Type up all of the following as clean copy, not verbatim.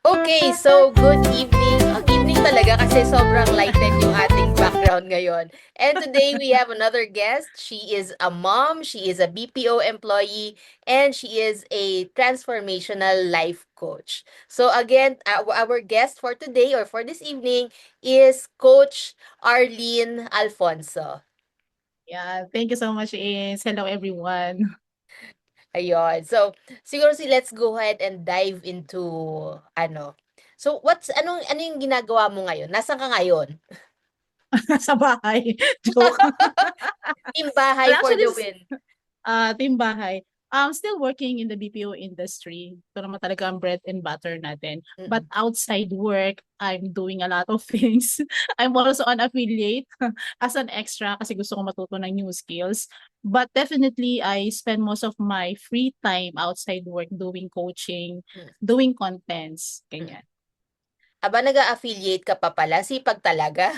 Okay, so good evening. Ang evening talaga kasi sobrang lighted yung ating background ngayon. And today we have another guest. She is a mom, she is a BPO employee, and she is a transformational life coach. So again, our guest for today or for this evening is Coach Arlene Alfonso. Yeah, thank you so much, Is. Hello, everyone. Ayun. So, siguro let's go ahead and dive into ano. So, anong yung ginagawa mo ngayon? Nasaan ka ngayon? Sa bahay. Joke. Team Well, bahay for actually, the win. team bahay. I'm still working in the BPO industry. Ito naman talaga ang bread and butter natin. But Mm. outside work, I'm doing a lot of things. I'm also an affiliate as an extra kasi gusto ko matuto ng new skills. But definitely, I spend most of my free time outside work doing coaching, Mm. doing contents, Mm. ganyan. Aba, nag-a-affiliate ka pa pala. Sipag talaga.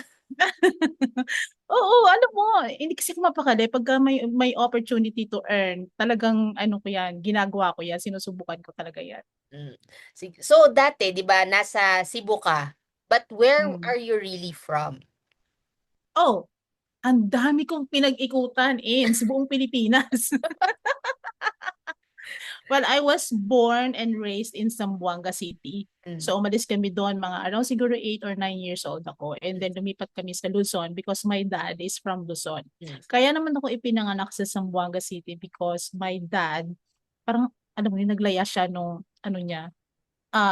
Oo, alam mo, hindi kasi ako mapakali pagka may opportunity to earn, talagang ano ko 'yan, ginagawa ko 'yan, sinusubukan ko talaga 'yan. Mm. So, dati, di ba, nasa Cebu ka. But where Hmm. are you really from? Oh, ang dami kong pinag-ikutan sa buong Pilipinas. Well, I was born and raised in Zamboanga City. Mm. So umalis kami doon mga around siguro 8 or 9 years old ako. And then lumipat kami sa Luzon because my dad is from Luzon. Mm. Kaya naman ako ipinanganak sa Zamboanga City because my dad, parang alam mo yun, naglaya siya nung ano niya,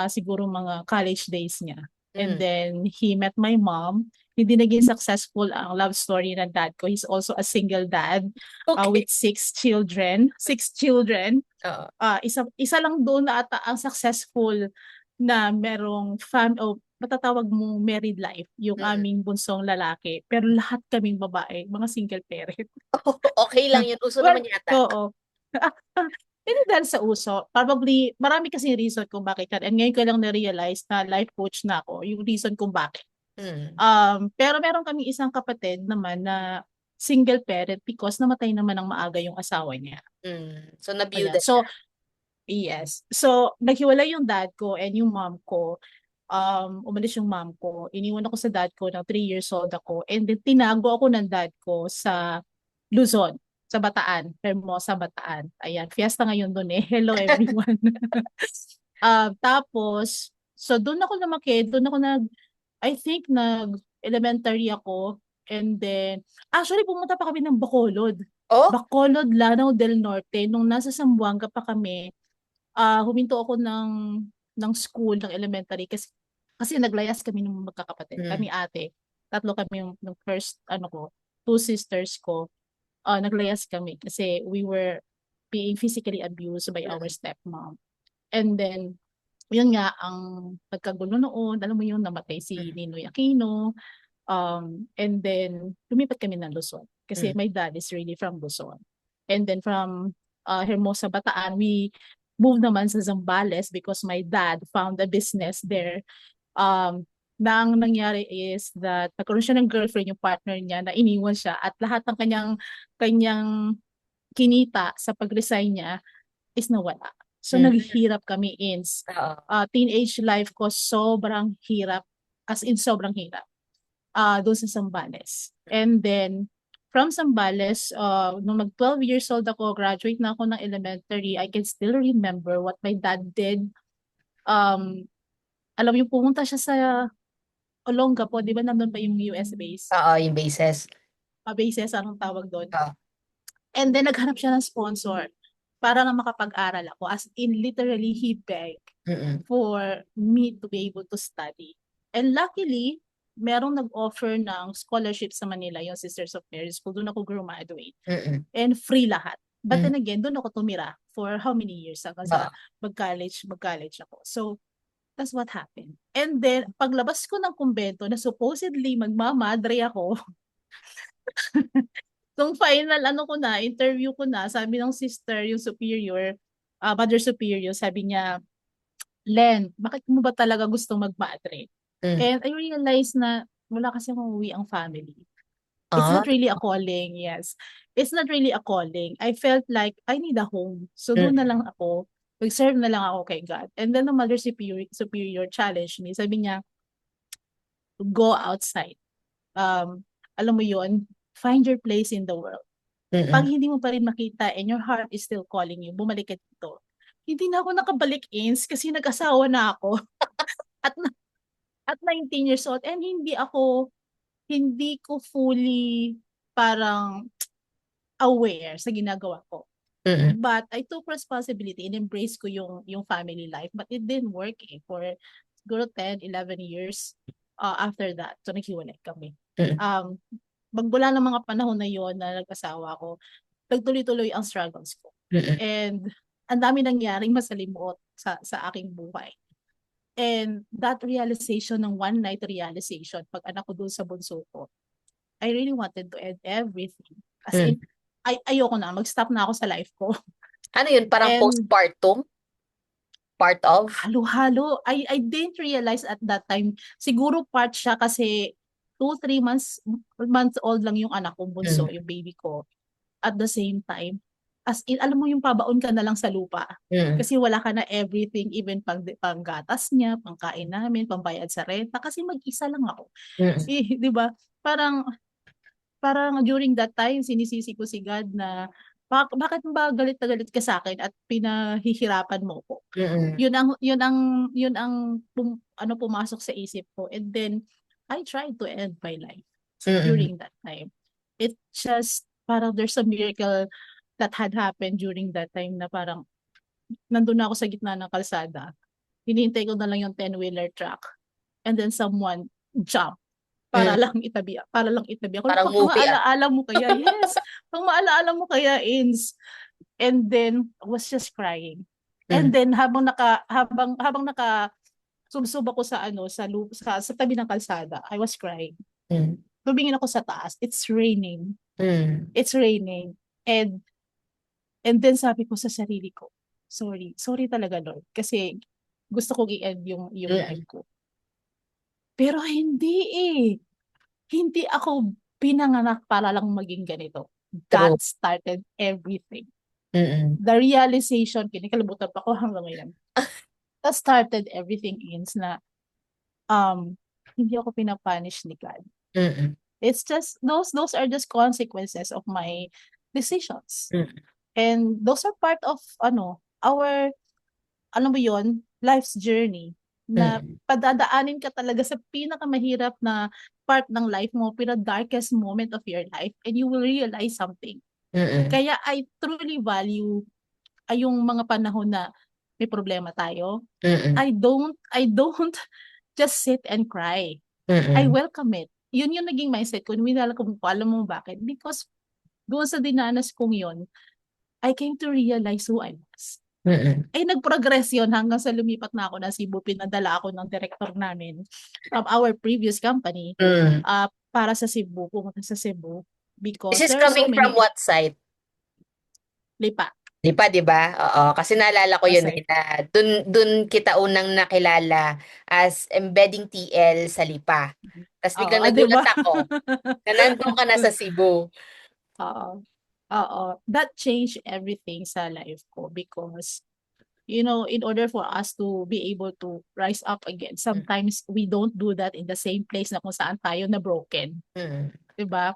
siguro mga college days niya. And Mm. then he met my mom. Hindi naging successful ang love story ng dad ko. He's also a single dad Okay. with 6 children. 6 children. Oo. Isa lang doon na ata ang successful na merong o matatawag mong married life, yung Mm. aming bunsong lalaki. Pero lahat kaming babae, mga single parent. Okay lang yun. Uso Well, naman yata. oo. Hindi dahil sa uso. Probably, marami kasing reason kung bakit yan. And ngayon ko lang na-realize na life coach na ako, yung reason kung bakit. Mm. Pero meron kami isang kapatid naman na single parent because namatay naman ng maaga yung asawa niya. Mm. So, Ayan. nabiyuda siya. So, yes. So, naghiwalay yung dad ko and yung mom ko. Umalis yung mom ko. Iniwan ako sa dad ko ng 3 years old ako. And then, tinago ako ng dad ko sa Luzon, sa Bataan, Hermosa, Bataan. Ayan, fiesta ngayon doon eh. Hello everyone. Tapos, so doon ako lumaki, doon ako I think elementary ako. And then, actually pumunta pa kami ng Bacolod. Oh? Bacolod, Lanao del Norte. Nung nasa Zamboanga pa kami, huminto ako ng school, ng elementary kasi naglayas kami ng magkakapatid. Mm. Kami ate. Tatlo kami yung first ano ko, two sisters ko. Naglayas kami kasi we were being physically abused by our Mm. stepmom. And then yun nga ang nagkagulo noon, alam mo yun, namatay si Mm. Ninoy Aquino. And then lumipat kami ng Luzon kasi Mm. my dad is really from Luzon. And then from Hermosa, Bataan, we moved naman sa Zambales because my dad found a business there. Na ang nangyari is that nagkaroon siya ng girlfriend yung partner niya na iniwan siya at lahat ng kanyang kinita sa pag-resign niya is nawala. So Mm. naghihirap kami Oo. teenage life ko sobrang hirap, as in sobrang hirap doon sa Zambales. And then, from Zambales, nung mag 12 years old ako, graduate na ako ng elementary, I can still remember what my dad did. Um, Alam mo yung pumunta siya sa Olongapo, di ba nandun pa yung US base? Oo, yung bases. Bases, anong tawag doon? Oo. And then, naghanap siya ng sponsor para na makapag-aral ako. As in, literally, he begged Mm. for me to be able to study. And luckily, merong nag-offer ng scholarship sa Manila, yung Sisters of Mary School. Doon ako graduate. Mm. And free lahat. But Mm. then again, doon ako tumira for how many years hanggang sa Oo. mag-college ako. So, that's what happened. And then, paglabas ko ng kumbento na supposedly magmamadre ako, nung final ano ko na, interview ko na, sabi ng sister, yung superior, mother superior, sabi niya, Len, bakit mo ba talaga gustong magmadre? Mm. And I realized na wala kasi akong uwi ang family. It's Ah. not really a calling, yes. It's not really a calling. I felt like I need a home. So doon na Mm. lang ako. Nag-serve na lang ako kay God. And then the mother superior challenged me. Sabi niya, go outside. Alam mo yon, find your place in the world. Pag Mm-mm. hindi mo pa rin makita and your heart is still calling you, bumalik ka dito. Hindi na ako nakabalik, Ins, kasi nag-asawa na ako at at 19 years old, and hindi ko fully parang aware sa ginagawa ko. Mm-mm. But I took responsibility and embrace ko yung family life. But it didn't work for siguro 10, 11 years after that. So naghiwalay kami. Mm-mm. Um, Magmula ng mga panahon na yon na nag-asawa ko, nagtuloy-tuloy ang struggles ko. Mm-mm. And ang dami nangyaring masalimuot sa aking buhay. And that realization, ng one night realization, pag anak ko dun sa bunso ko, I really wanted to end everything. As Mm. in, ayoko na, mag-stop na ako sa life ko. Ano yun? Parang And postpartum? Part of? halo-halo, I didn't realize at that time, siguro part siya kasi 2, 3 months old lang yung anak kong bunso, Mm. yung baby ko. At the same time, as in, alam mo yung pabaon ka na lang sa lupa. Mm. Kasi wala ka na everything, even panggatas niya, pangkain namin, pambayad sa renta. Kasi mag-isa lang ako. Mm. Di ba? Parang, parang during that time, sinisisi ko si God na, bakit ba galit na galit ka sa akin at pinahihirapan mo ko? Mm. Ano pumasok sa isip ko. And then, I tried to end my life Mm. during that time. It just, parang there's a miracle that had happened during that time na parang nandun na ako sa gitna ng kalsada. Hinihintay ko na lang yung 10-wheeler truck. And then someone jump Mm. para lang itabi ako. Parang Pang movie ah. maalaala mo kaya, yes, pang maalaala mo kaya, Ins. And then I was just crying. And Mm. then habang naka subsob ako sa tabi ng kalsada, I was crying. Mm. Tumingin ako sa taas. It's raining. Mm. It's raining. And then sabi ko sa sarili ko, sorry. Sorry talaga, Lord. Kasi gusto kong i-end yung life Mm. ko. Pero hindi eh. Hindi ako pinanganak para lang maging ganito. True. God started everything. Mm. The realization, kinikalimutan pa ko hanggang ngayon. That started everything, Ins, na hindi ako pinapunish ni God. Mm. It's just, those are just consequences of my decisions. Mm. And those are part of, our, alam mo yon, life's journey, na Mm. padadaanin ka talaga sa pinakamahirap na part ng life mo, darkest moment of your life, and you will realize something. Mm. Kaya I truly value yung mga panahon na may problema tayo. Mm. I don't just sit and cry. I Mm. welcome it. Yun yung naging mindset ko. Alam mo bakit? Because doon sa dinanas kong yun, I came to realize who I was. Mm. Ay nag-progress yun hanggang sa lumipat na ako ng Cebu. Pinadala ako ng director namin from our previous company Mm. para sa Cebu, pumunta sa Cebu. This Because is there are so coming from many what side? lipa. Di ba, di ba? Oo, kasi naalala ko yun Kasi, eh, na dun kita unang nakilala as embedding TL sa Lipa. Tapos oo, biglang di ba? nagulat ako na nandun ka na sa Cebu. Oo. Oo. That changed everything sa life ko because in order for us to be able to rise up again, Mm. sometimes we don't do that in the same place na kung saan tayo na broken. Mm. 'Di ba?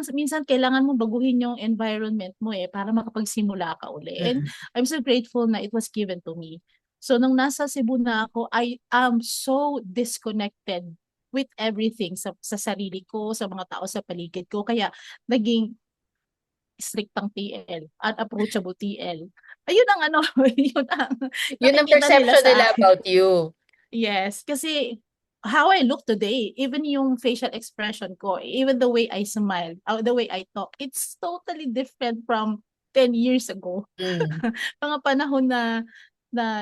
Minsan kailangan mo baguhin yung environment mo para makapagsimula ka uli. And Mm. I'm so grateful na it was given to me. So nung nasa Cebu na ako, I am so disconnected with everything sa sarili ko, sa mga tao sa paligid ko. Kaya naging strictang TL, unapproachable TL. Ayun ang yun ang Yun ang nakikita nila perception sa nila akin. about you. Yes, kasi how I look today, even yung facial expression ko, even the way I smile, the way I talk, it's totally different from 10 years ago. Mm. Mga panahon na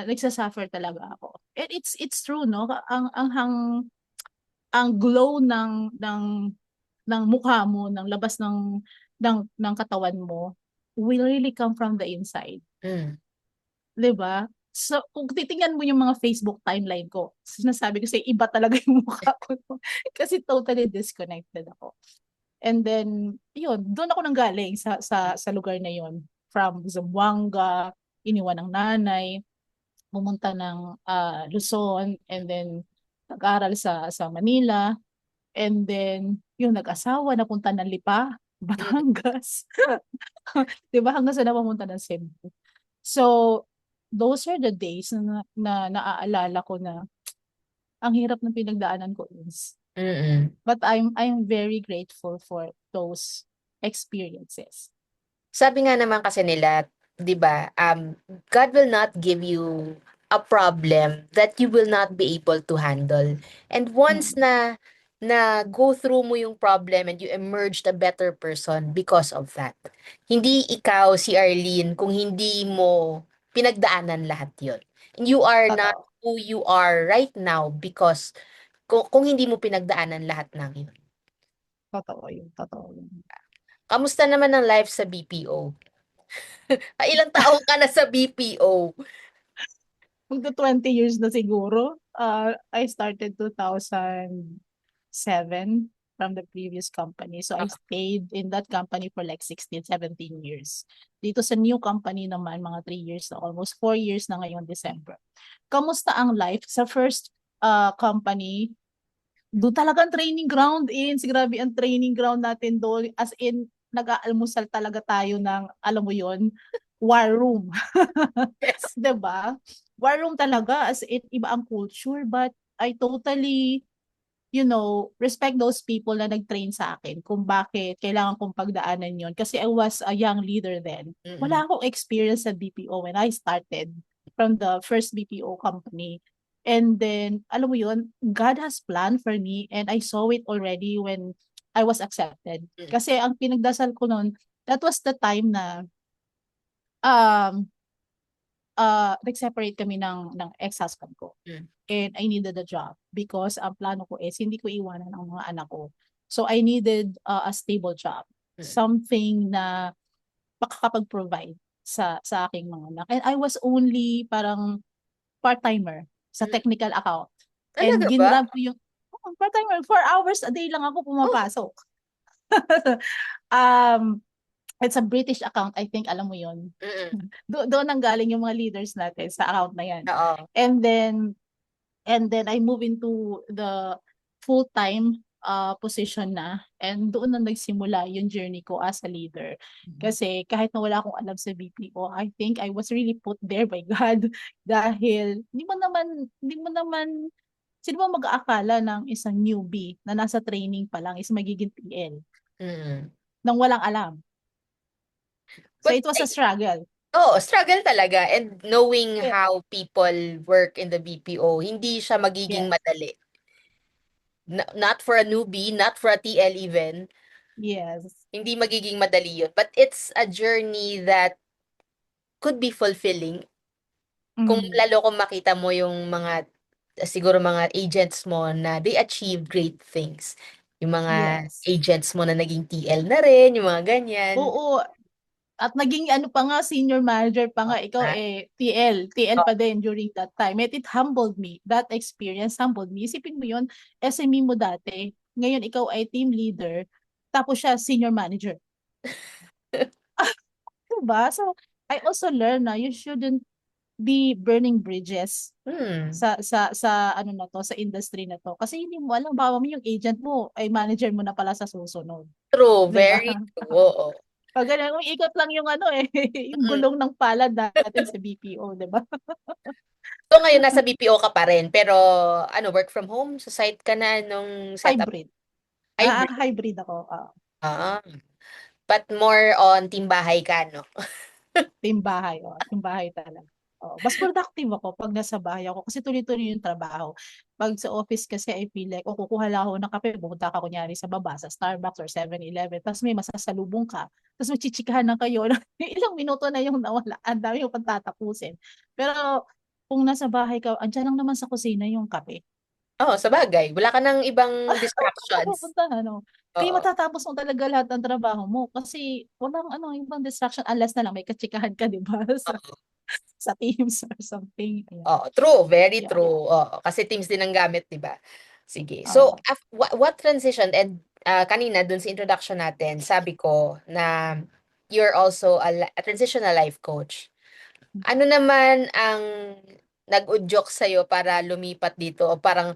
nagsasuffer talaga ako. And it's true, no? Ang glow ng mukha mo, ng labas ng katawan mo will really come from the inside. Mm. 'Di ba? So, kung titingnan mo yung mga Facebook timeline ko, sinasabi ko sa iba talaga yung mukha ko. Kasi totally disconnected ako. And then, yun, doon ako nanggaling sa lugar na yun. From Zamboanga, iniwan ng nanay. pumunta ng Luzon, and then nag-aral sa Manila, and then yung nag-asawa napunta ng Lipa, Mm, Batangas. 'Di ba hanggang sa napumunta ng Cebu. So, those are the days na naaalala ko na ang hirap ng pinagdaanan ko is. mm. But I'm very grateful for those experiences. Sabi nga naman kasi nila, 'di ba, God will not give you a problem that you will not be able to handle. And once Mm, na go through mo yung problem and you emerged a better person because of that. Hindi ikaw si Arlene kung hindi mo pinagdaanan lahat 'yon. And you are not totoo. who you are right now because kung hindi mo pinagdaanan lahat ng 'yon. Totoo yun, totoo yun. Kamusta naman ang life sa BPO? Ilang taong ka na sa BPO? Magto 20 years na siguro. I started 2007 from the previous company. So I stayed in that company for like 16, 17 years. Dito sa new company naman, mga 3 years na, almost 4 years na ngayon, December. Kamusta ang life? Sa first company, doon talaga ang training ground is. Grabe ang training ground natin doon. As in, nag-aalmusal talaga tayo ng, alam mo yon, war room. Yes. 'Di ba? War room talaga, as in iba ang culture, but I totally, respect those people na nag-train sa akin kung bakit kailangan kong pagdaanan yon. Kasi I was a young leader then. Mm-mm. Wala akong experience sa BPO when I started from the first BPO company. And then, alam mo yun, God has planned for me and I saw it already when I was accepted. Mm. Kasi ang pinagdasal ko noon, that was the time na um, nag-separate kami ng ex-husband ko. Mm. And I needed a job because ang plano ko is hindi ko iwanan ang mga anak ko. So I needed a stable job. Mm. Something na makakapag-provide sa aking mga anak. And I was only parang part-timer sa Mm. technical account. And Talaga ba? ginrab ko yung part-timer, 4 hours a day lang ako Oh. pumapasok. um, it's a British account, I think, alam mo yun. Mm. Doon ang galing yung mga leaders natin sa account na yan. Oo. And then I move into the full-time position na, and doon na nagsimula yung journey ko as a leader. Kasi kahit na wala akong alam sa BPO, I think I was really put there by God dahil hindi mo naman sino ba mag-aakala ng isang newbie na nasa training pa lang is magiging TL Mm. nang walang alam. So But it was a struggle. struggle talaga and knowing Eh, how people work in the BPO, hindi siya magiging yes. madali. Not for a newbie, not for a TL even, Yes. hindi magiging madali yun. But it's a journey that could be fulfilling kung Mm, lalo kung makita mo yung mga siguro mga agents mo na they achieve great things. Yung mga yes. agents mo na naging TL na rin, yung mga ganyan. Oo, at naging ano pa nga, senior manager pa nga, ikaw Ah, TL oh, pa din during that time. It humbled me. That experience humbled me. Isipin mo yun, SME mo dati, ngayon ikaw ay team leader, tapos siya senior manager. Diba? So, I also learned na you shouldn't be burning bridges hmm, sa ano na to, sa industry na to. Kasi hindi mo alam, baka yung agent mo ay manager mo na pala sa susunod. true, 'Di ba? very true. Oo. Pag ganun, ikot lang yung ano yung Mm. gulong ng palad natin sa BPO, 'di ba? So ngayon nasa BPO ka pa rin, pero ano, work from home? Sa site ka na nung setup? Hybrid. Hybrid. Hybrid ako. Ah, but more on team bahay ka, no? Team bahay. Team bahay talaga. Mas productive ako pag nasa bahay ako kasi tuloy-tuloy yung trabaho. Pag sa office kasi I feel like, kukuha lang ako ng kape, pupunta ka kunyari sa baba, sa Starbucks or 7-Eleven, tapos may masasalubong ka, tapos magchichikahan na kayo, ilang minuto na yung nawala, ang dami yung pagtatapusin. Pero kung nasa bahay ka, andyan lang naman sa kusina yung kape. Oo, sa bagay. Wala ka ng ibang distractions. Pupunta ano. Kaya Oo. matatapos mo talaga lahat ng trabaho mo kasi walang ano, ibang distraction unless na lang may katsikahan ka, di ba? Sa Teams or something. Ayan. Oo, true, very Yeah. true. Oo, kasi Teams din ang gamit, 'di ba? Sige. So, Oo. what transition and kanina dun sa introduction natin, sabi ko na you're also a transitional life coach. Ano naman ang nag-udyok sa'yo para lumipat dito o parang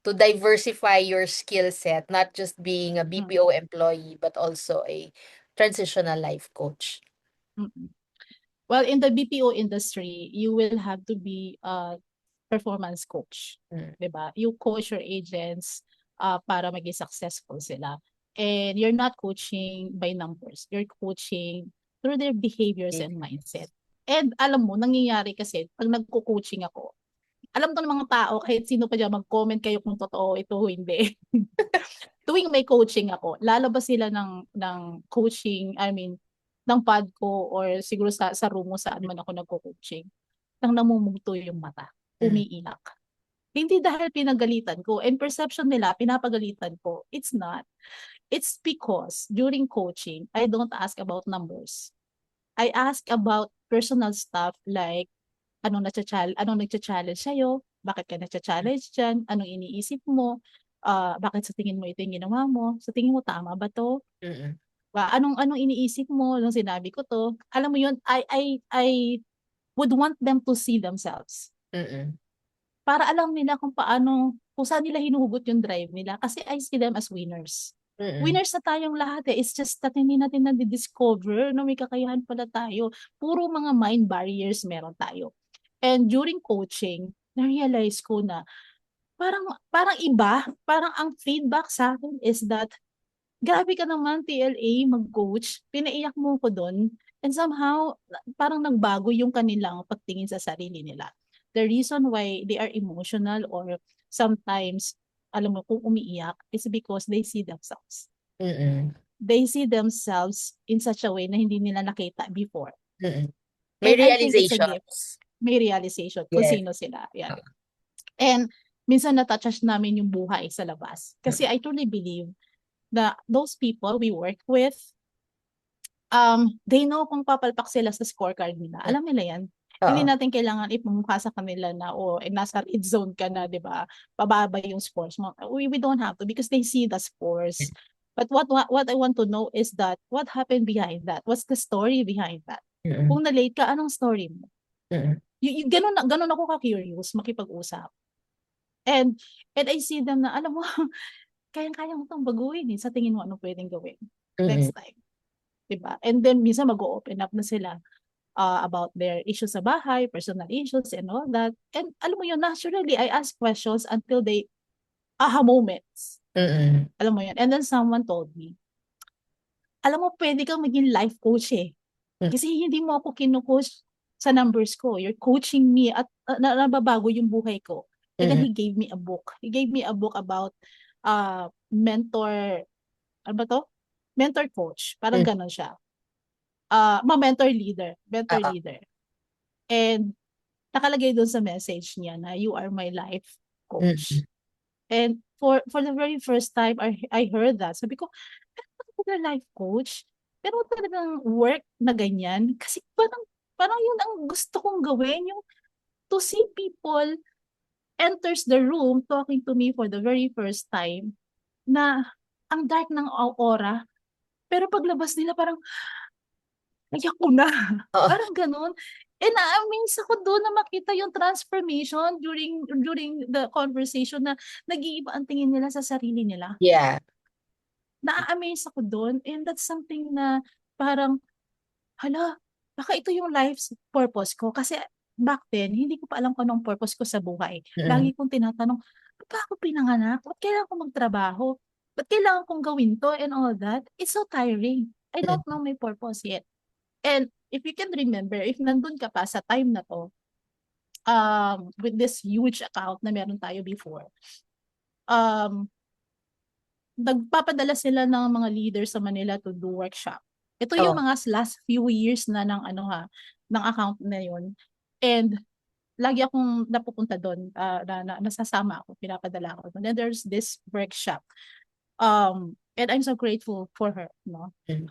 to diversify your skill set, not just being a BPO Mm, employee, but also a transitional life coach? mm. Well, in the BPO industry, you will have to be a performance coach, Mm. 'di ba? You coach your agents para maging successful sila. And you're not coaching by numbers. You're coaching through their behaviors and mindset. And alam mo, nangyayari kasi pag nagko-coaching ako, alam to ng mga tao kahit sino pa diyan mag-comment kayo kung totoo ito o hindi. Tuwing may coaching ako, lalabas sila ng coaching, I mean, ng pod ko or siguro sa room mo saan man ako nagko-coaching, nang namumugto yung mata, Mm. umiiyak. Hindi dahil pinagalitan ko and perception nila pinapagalitan ko. It's not. It's because during coaching, I don't ask about numbers. I ask about personal stuff like anong nagcha-challenge sa'yo, bakit ka nagcha-challenge diyan, anong iniisip mo, bakit sa tingin mo ito yung ginawa mo, sa tingin mo tama ba 'to? Mm. Anong anong iniisip mo nung sinabi ko 'to? Alam mo yun, I would want them to see themselves. Mm. Para alam nila kung saan nila hinuhugot yung drive nila kasi I see them as winners. Mm. Winners na tayong lahat eh. It's just that hindi natin nadi-discover na may kakayahan pala tayo. Puro mga mind barriers meron tayo. And during coaching, na-realize ko na parang parang iba, parang ang feedback sa akin is that grabe ka naman TLA mag-coach, pinaiyak mo ko dun and somehow parang nagbago yung kanilang pagtingin sa sarili nila. The reason why they are emotional or sometimes alam mo kung umiiyak is because they see themselves. Mm. They see themselves in such a way na hindi nila nakita before. Mm. May And I think it's a gift. realizations. May realization kung Yes. sino sila. Yan. Ah. And minsan natouch namin yung buhay sa labas. Kasi Mm. I truly believe that those people we work with, they know kung papalpak sila sa scorecard nila. Alam nila yan. Hindi Oo. natin kailangan ipamukha sa kanila na, nasa red zone ka na, di ba? Pababa yung scores mo. We don't have to because they see the scores. But what I want to know is that what happened behind that? What's the story behind that? Mm. Kung na-late ka, anong story mo? Mm. Ganun ako ka-curious, makipag-usap. And I see them na, alam mo, kayang-kaya mo itong baguhin eh. Sa tingin mo, ano pwedeng gawin Mm. next time? Diba? And then, minsan mag-open up na sila about their issues sa bahay, personal issues, and all that. And alam mo yun, naturally, I ask questions until they, aha moments. Mm. Alam mo yun. And then someone told me, alam mo, pwede kang maging life coach eh. Mm. Kasi hindi mo ako kinu-coach sa numbers ko. You're coaching me at nababago yung buhay ko. And then Mm. he gave me a book. He gave me a book about mentor, ano ba to? Mentor coach. Parang Mm. ganon siya. Mentor leader. Mentor Oo. leader. And nakalagay doon sa message niya na you are my life coach. Mm. And for the very first time I heard that, sabi ko, pero life coach? Pero talagang work na ganyan? Kasi parang yun ang gusto kong gawin, yung to see people enters the room talking to me for the very first time na ang dark ng aura, pero paglabas nila parang, "Naiyak ko na." Oo. Parang gano'n. And na-amaze ako do'n na makita yung transformation during the conversation na nag-iiba ang tingin nila sa sarili nila. Yeah. Na-a-amaze ako do'n and that's something na parang, hala, baka ito yung life's purpose ko. Kasi back then, hindi ko pa alam kung anong purpose ko sa buhay. Mm. Lagi kong tinatanong, "Ba't ba ako pinanganak? Ba't kailangan ko magtrabaho? Ba't kailangan kong gawin 'to and all that?" It's so tiring. I Mm. don't know my purpose yet. And if you can remember, if nandun ka pa sa time na 'to, with this huge account na meron tayo before, um, nagpapadala sila ng mga leaders sa Manila to do workshop. Ito yung Oh. mga last few years na ng ano ng account na yun. And lagi akong napupunta dun, nasasama ako, pinapadala ako dun. And there's this workshop. And I'm so grateful for her, no? Mm.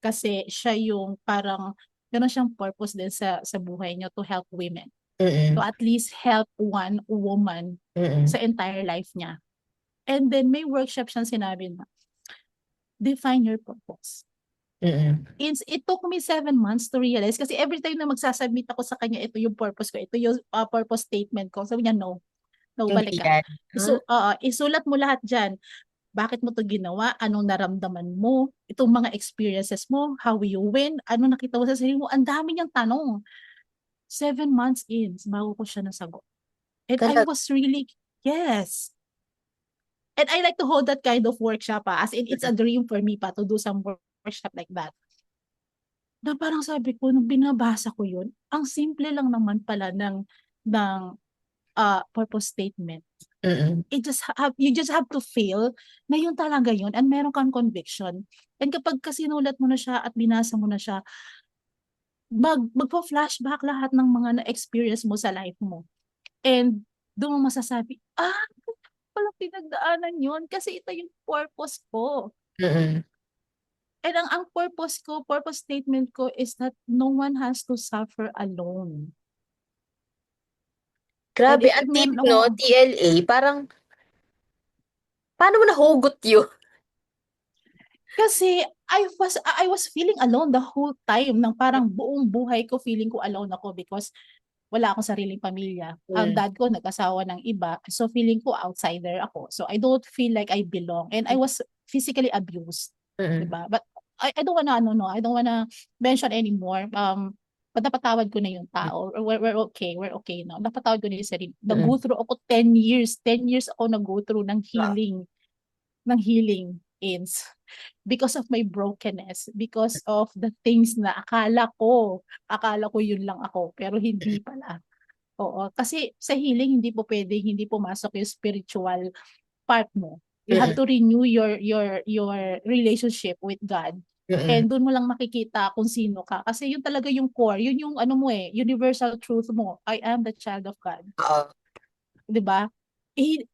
Kasi siya yung parang meron siyang purpose din sa buhay niya to help women. To Mm. at least help one woman Mm. sa entire life niya. And then may workshop siyang sinabi na, define your purpose. Mm-mm. It took me 7 months to realize kasi every time na magsasubmit ako sa kanya, ito yung purpose ko, ito yung purpose statement ko. Sabi niya, no, no, balik Hindi ka. yan. Huh? Isulat mo lahat dyan. Bakit mo to ginawa? Anong naramdaman mo? Itong mga experiences mo? How you win? Ano nakita mo sa sarili mo? Ang dami niyang tanong. 7 months in, bago ko siya nasagot. And I Talaga. was really, yes. And I like to hold that kind of workshop, as in it's a dream for me pa to do some workshop like that. Na parang sabi ko, nung binabasa ko yun, ang simple lang naman pala ng purpose statement. Mm-mm. You just have to feel na yun talaga yun and meron kang conviction. And kapag kasinulat mo na siya at binasa mo na siya, magpo-flashback lahat ng mga na-experience mo sa life mo. And doon mo masasabi, pala pinagdaanan yun kasi ito yung purpose ko. Mm-mm. And ang purpose statement ko is that no one has to suffer alone. And Grabe, if ang deep, meron ako, no? TLA, parang, paano mo nahugot yun? kasi I was feeling alone the whole time, nang parang buong buhay ko feeling ko alone ako because wala akong sariling pamilya. Ang Mm. dad ko nag-asawa ng iba, so feeling ko outsider ako. So I don't feel like I belong and I was physically abused, 'di Mm-mm. ba? But I don't wanna I don't wanna mention anymore. Napatawad ko na yung tao. Or we're okay now. Napatawad ko na yung sarili. Mm-mm. Nag-go through ako 10 years. 10 years ako nag-go through Wow. ng healing ins because of my brokenness, because of the things na akala ko yun lang ako, pero hindi pala. Oo, kasi sa healing hindi po pwedeng hindi pumasok yung spiritual part mo. You have Mm-mm. to renew your relationship with God. Mm-mm. And doon mo lang makikita kung sino ka. Kasi yun talaga yung core, yun yung ano mo universal truth mo. I am the child of God. Oo. 'Di ba?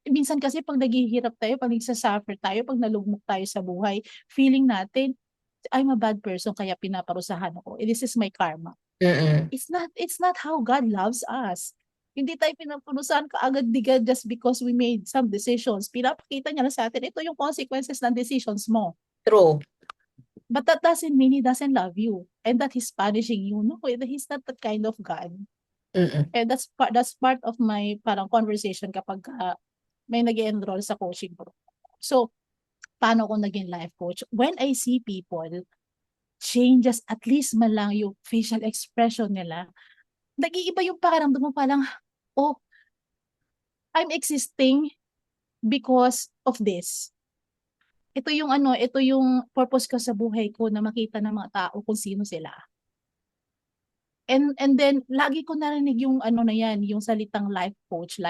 Minsan kasi pag naghihirap tayo, pag nagsasuffer tayo, pag nalugmok tayo sa buhay, feeling natin, I'm a bad person kaya pinaparusahan ako. This is my karma. Mm-mm. It's not how God loves us. Hindi tayo pinaparusahan kaagad-digad just because we made some decisions. Pinapakita niya na sa atin, ito yung consequences ng decisions mo. True. But that doesn't mean He doesn't love you and that He's punishing you. No, He's not that kind of God. Mm-mm. And that's part of my parang conversation kapag may nag-enroll sa coaching program. So, paano ko naging life coach? When I see people changes, at least man lang yung facial expression nila, nag-iiba yung pakiramdam mo, parang, oh, I'm existing because of this. Ito yung purpose ko sa buhay ko, na makita ng mga tao kung sino sila. And then lagi ko narinig yung ano na yan, yung salitang life coach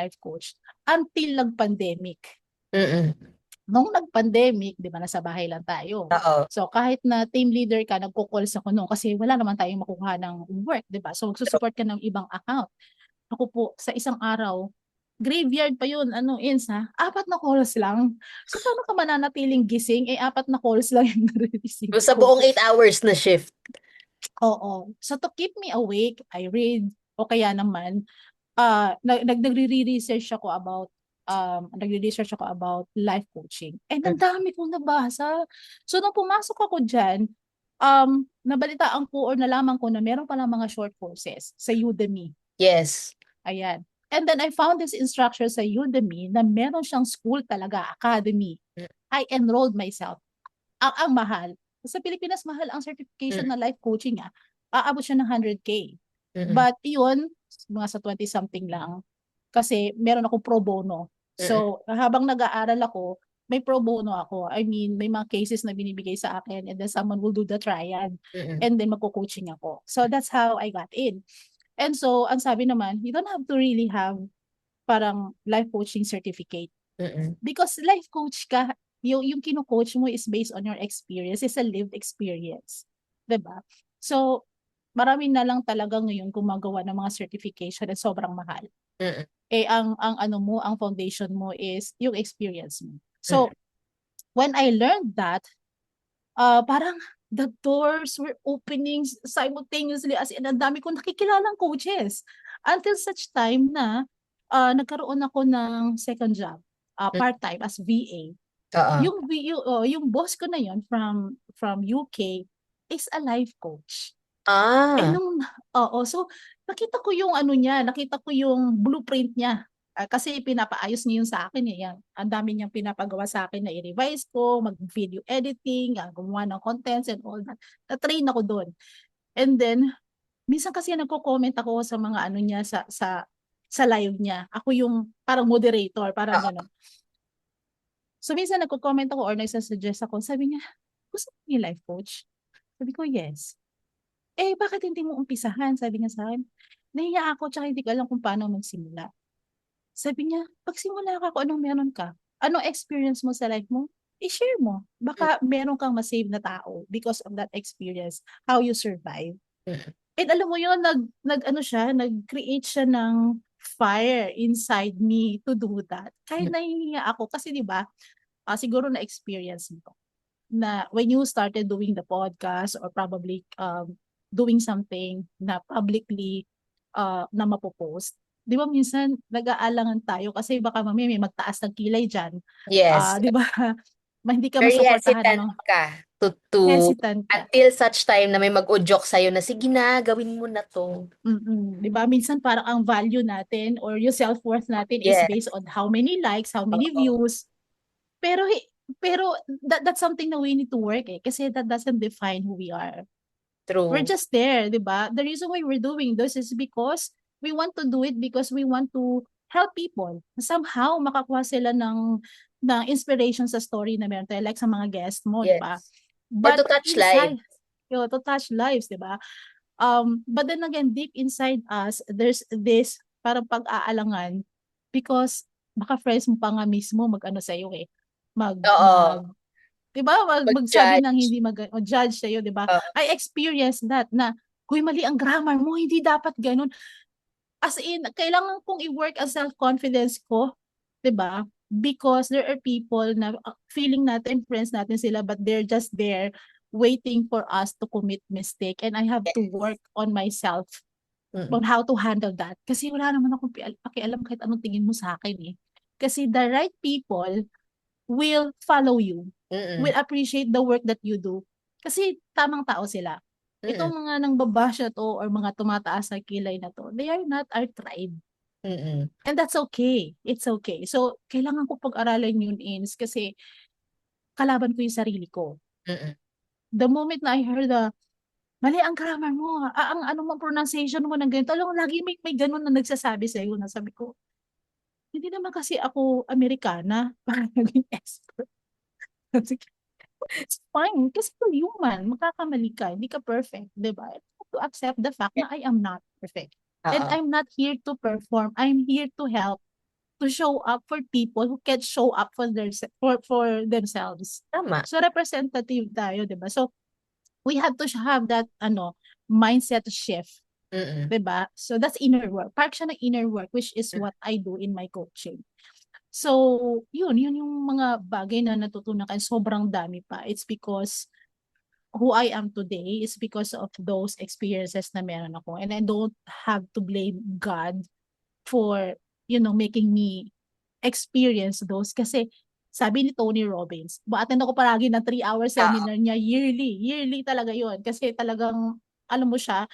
until nag-pandemic. Mm-mm. Nung nag-pandemic, 'di ba, nasa bahay lang tayo. Oo. So kahit na team leader ka, nagko-calls ako noon kasi wala naman tayong makukuha ng work, 'di ba? So magsusupport ka ng ibang account. Ako po sa isang araw, graveyard pa yun, Ins, 4 na calls lang. So paano ka mananatiling gising, 4 na calls lang yung nare-receive Sa ko. buong 8 hours na shift. Oo. So to keep me awake, I read, o kaya naman, nagre-research ako about life coaching. And ang Mm. dami kong nabasa. So nung pumasok ako diyan, nabalitaan ko or nalaman ko na meron palang mga short courses sa Udemy. Yes. Ayan. And then I found this instructor sa Udemy na meron siyang school talaga, academy. Mm. I enrolled myself. Ang mahal. Sa Pilipinas, mahal ang certification Mm. na life coaching, aabot siya ng 100K. Mm-mm. But yun, mga sa 20 something lang. Kasi meron akong pro bono. Mm-mm. So, habang nag-aaral ako, may pro bono ako. I mean, may mga cases na binibigay sa akin and then someone will do the trial. Mm-mm. And then magko-coaching ako. So, that's how I got in. And so, ang sabi naman, you don't have to really have parang life coaching certificate. Mm-mm. Because life coach ka, yung kino-coach mo is based on your experience. It's a lived experience. 'Di ba? So, marami na lang talaga ngayon gumagawa ng mga certification na sobrang mahal. Mm-mm. Ang foundation mo is yung experience mo. Mm-mm. So, when I learned that, parang the doors were opening simultaneously, as in ang dami kong nakikilalang coaches. Until such time na nagkaroon ako ng second job, part-time as VA. Oo. Yung boss ko na yon from UK, is a life coach. Ah, Oo, so nakita ko yung ano niya, nakita ko yung blueprint niya. Kasi pinapaayos niya yun sa akin eh. Yan. Ang dami niyang pinapagawa sa akin na i-revise ko, mag-video editing, gumawa ng contents and all that. Na-train ako doon. And then, minsan kasi nagko-comment ako sa mga ano niya sa live niya. Ako yung parang moderator, parang oo. gano'n. So minsan nagko-comment ako or nagsa-suggest ako. Sabi niya, gusto mo yung life coach? Sabi ko, yes. Eh, bakit hindi mo umpisahan? Sabi niya sa akin. Nahiya ako tsaka hindi ko alam kung paano magsimula. Sabi niya, pagsimula ka kung anong meron ka. Anong experience mo sa life mo? I-share mo. Mm, Baka meron kang masave na tao because of that experience, how you survive. mm, And alam mo yun, ano siya, nag-create siya ng fire inside me to do that. Kahit mm. nahihiya ako kasi 'di ba, siguro na experience mo na when you started doing the podcast or probably doing something na publicly na mapopost. 'Di ba minsan nag-aalangan tayo kasi baka mamaya may magtaas ng kilay diyan. Yes. 'Di ba? Hindi ka Very masuportahan hesitant ano, ka to hesitant ka. until such time na may mag-udyok sa'yo na, sige na, gawin mo na 'to. 'Di ba minsan parang ang value natin or yung self-worth natin is Yes. based on how many likes, how many Oo. views. Pero pero that's something that we need to work kasi that doesn't define who we are. We're True. just there, 'di ba? The reason why we're doing this is because we want to do it because we want to help people. Somehow makakuha sila ng inspiration sa story na meron tayo like sa mga guest mo, 'di ba? Yes. Or But to touch lives. inside, to touch lives, 'di ba? But then again, deep inside us, there's this parang pag-aalangan because baka friends mo pa nga mismo mag-ano sa'yo eh, Oo. 'di ba, magsabi ng Mag-judge. hindi o judge sa'yo, 'di ba? Oo. I experienced that na, "Hoy, mali ang grammar mo, hindi dapat gano'n." As in, kailangan kong i-work ang self-confidence ko, 'di ba? Because there are people na feeling natin friends natin sila but they're just there waiting for us to commit mistake and I have to Yes. work on myself Mm, on how to handle that. Kasi wala naman akong pakialam kahit anong tingin mo sa akin eh. Kasi the right people will follow you, mm, will appreciate the work that you do. Kasi tamang tao sila. mm, Itong mga nangbabash na to or mga tumataas na kilay na to, they are not our tribe. mm, And that's okay. It's okay. So, kailangan ko pag-aralan yun, Ins, kasi kalaban ko yung sarili ko. mm. The moment na I heard mali ang grammar mo, ang ano mo, pronunciation mo ng ganito, alam mo, lagi may ganun na nagsasabi sa'yo na sabi ko, hindi naman kasi ako Amerikana para maging expert. It's fine, kasi you're human, magkakamali ka, hindi ka perfect, di ba? I have to accept the fact Yes. na I am not perfect. And Oo. I'm not here to perform, I'm here to help, to show up for people who can show up for themselves. Tama. So representative tayo, 'di ba? So we have to have that mindset shift, Mm, 'di ba? So that's inner work. Part siya ng inner work which is mm, what I do in my coaching. So, yun yung mga bagay na natutunan ko. Sobrang dami pa. It's because who I am today is because of those experiences na meron ako. And I don't have to blame God for, making me experience those. Kasi sabi ni Tony Robbins, ba-attend ako palagi ng 3-hour oo. seminar niya yearly. Yearly talaga yon. Kasi talagang, alam mo siya,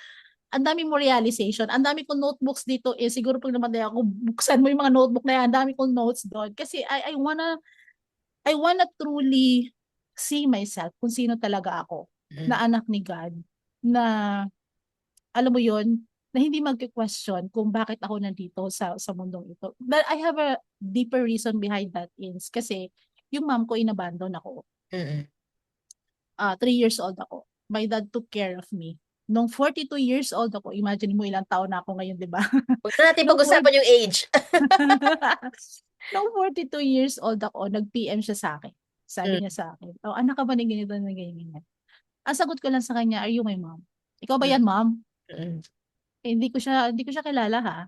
ang dami mo realization. Ang dami kong notebooks dito eh. Siguro pag naman ako, buksan mo yung mga notebook na yan. Ang dami kong notes doon. Kasi I wanna truly see myself kung sino talaga ako Mm, na anak ni God na alam mo yon na hindi magke-question kung bakit ako nandito sa mundong ito. But I have a deeper reason behind that is kasi yung mom ko inabandon ako. mm. 3 years old ako. My dad took care of me. Nung 42 years old ako, imagine mo ilang taon na ako ngayon, di ba? Huwag na natin Nung 4 pag-usapan yung age. Nung 42 years old ako, nag-PM siya sa akin. Mm, Sabi niya sa akin, "Oh, anak ka ba ng ganito na ganyan?" Ang sagot ko lang sa kanya, "Are you my mom?" "Ikaw ba mm, yan, mom?" mm. Hindi ko siya kilala ha.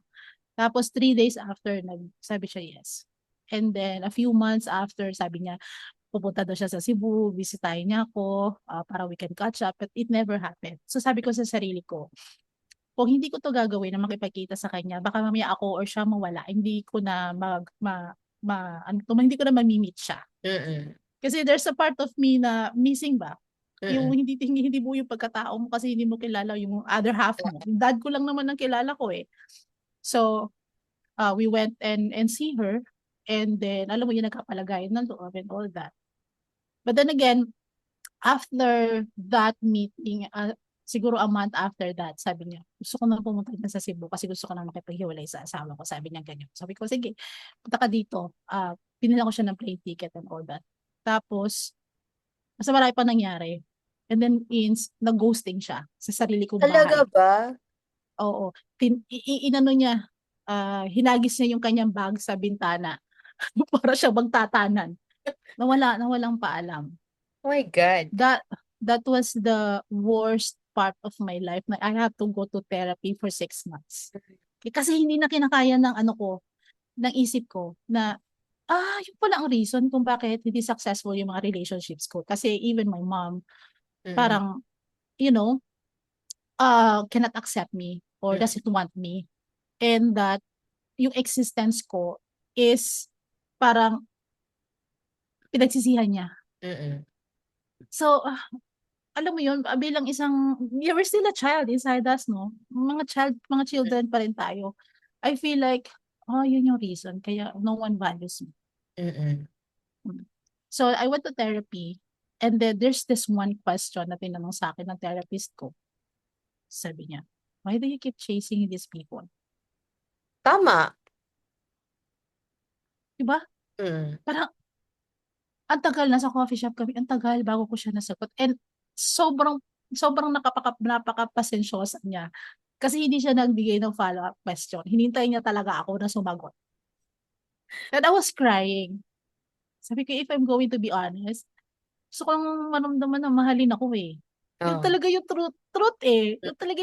Tapos 3 days after, sabi siya yes. And then a few months after, sabi niya, pupunta daw siya sa Cebu, bisitahin niya ako, para we can catch up, but it never happened. So sabi ko sa sarili ko, kung hindi ko 'to gagawin na makipagkita sa kanya, baka mamaya ako or siya mawala, hindi ko na ano 'to, hindi ko na mami-meet siya. Mm, Kasi there's a part of me na missing ba. Yung Mm. hindi buo yung pagkatao mo kasi hindi mo kilala yung other half mo. Yung dad ko lang naman ang kilala ko eh. So, we went and see her. And then, alam mo yung nagkapalagayan ng loob and all that. But then again, after that meeting, siguro a month after that, sabi niya, gusto ko na pumunta dyan sa Cebu kasi gusto ko na makipaghiwalay sa asawa ko. Sabi niya ganyan. Sabi ko, sige, punta ka dito. Pinila ko siya ng plane ticket and all that. Tapos, mas marami pa nangyari. And then, nag-ghosting siya sa sarili kong Talaga bahay. ba? Oo. Inano niya, hinagis niya yung kanyang bag sa bintana para siya magtatanan. Nawalang paalam. Oh my God. That that was the worst part of my life na I have to go to therapy for 6 months. Kasi hindi na kinakaya ng ano ko, ng isip ko na yun pala ang reason kung bakit hindi successful yung mga relationships ko. Kasi even my mom, Mm-mm. parang, you know, cannot accept me or Mm-mm. doesn't want me. And that yung existence ko is parang pinagsisihan niya. Mm-mm. So, alam mo yun, bilang isang, yeah, we're still a child inside us, no? Mga children pa rin tayo. I feel like, yun yung reason, kaya no one values me. Mm-mm. Mm. So, I went to therapy, and then there's this one question na tinanong sa akin ng therapist ko. Sabi niya, why do you keep chasing these people? Tama. Diba? Mm. Parang, ang tagal, nasa coffee shop kami, ang tagal bago ko siya nasagot. And sobrang napaka-pasensyosa niya. Kasi hindi siya nagbigay ng follow-up question. Hinintay niya talaga ako na sumagot. And I was crying. Sabi ko, if I'm going to be honest, gusto ko lang maramdaman na mahalin ako eh. Yun Oh. talaga yung truth eh. Yun talaga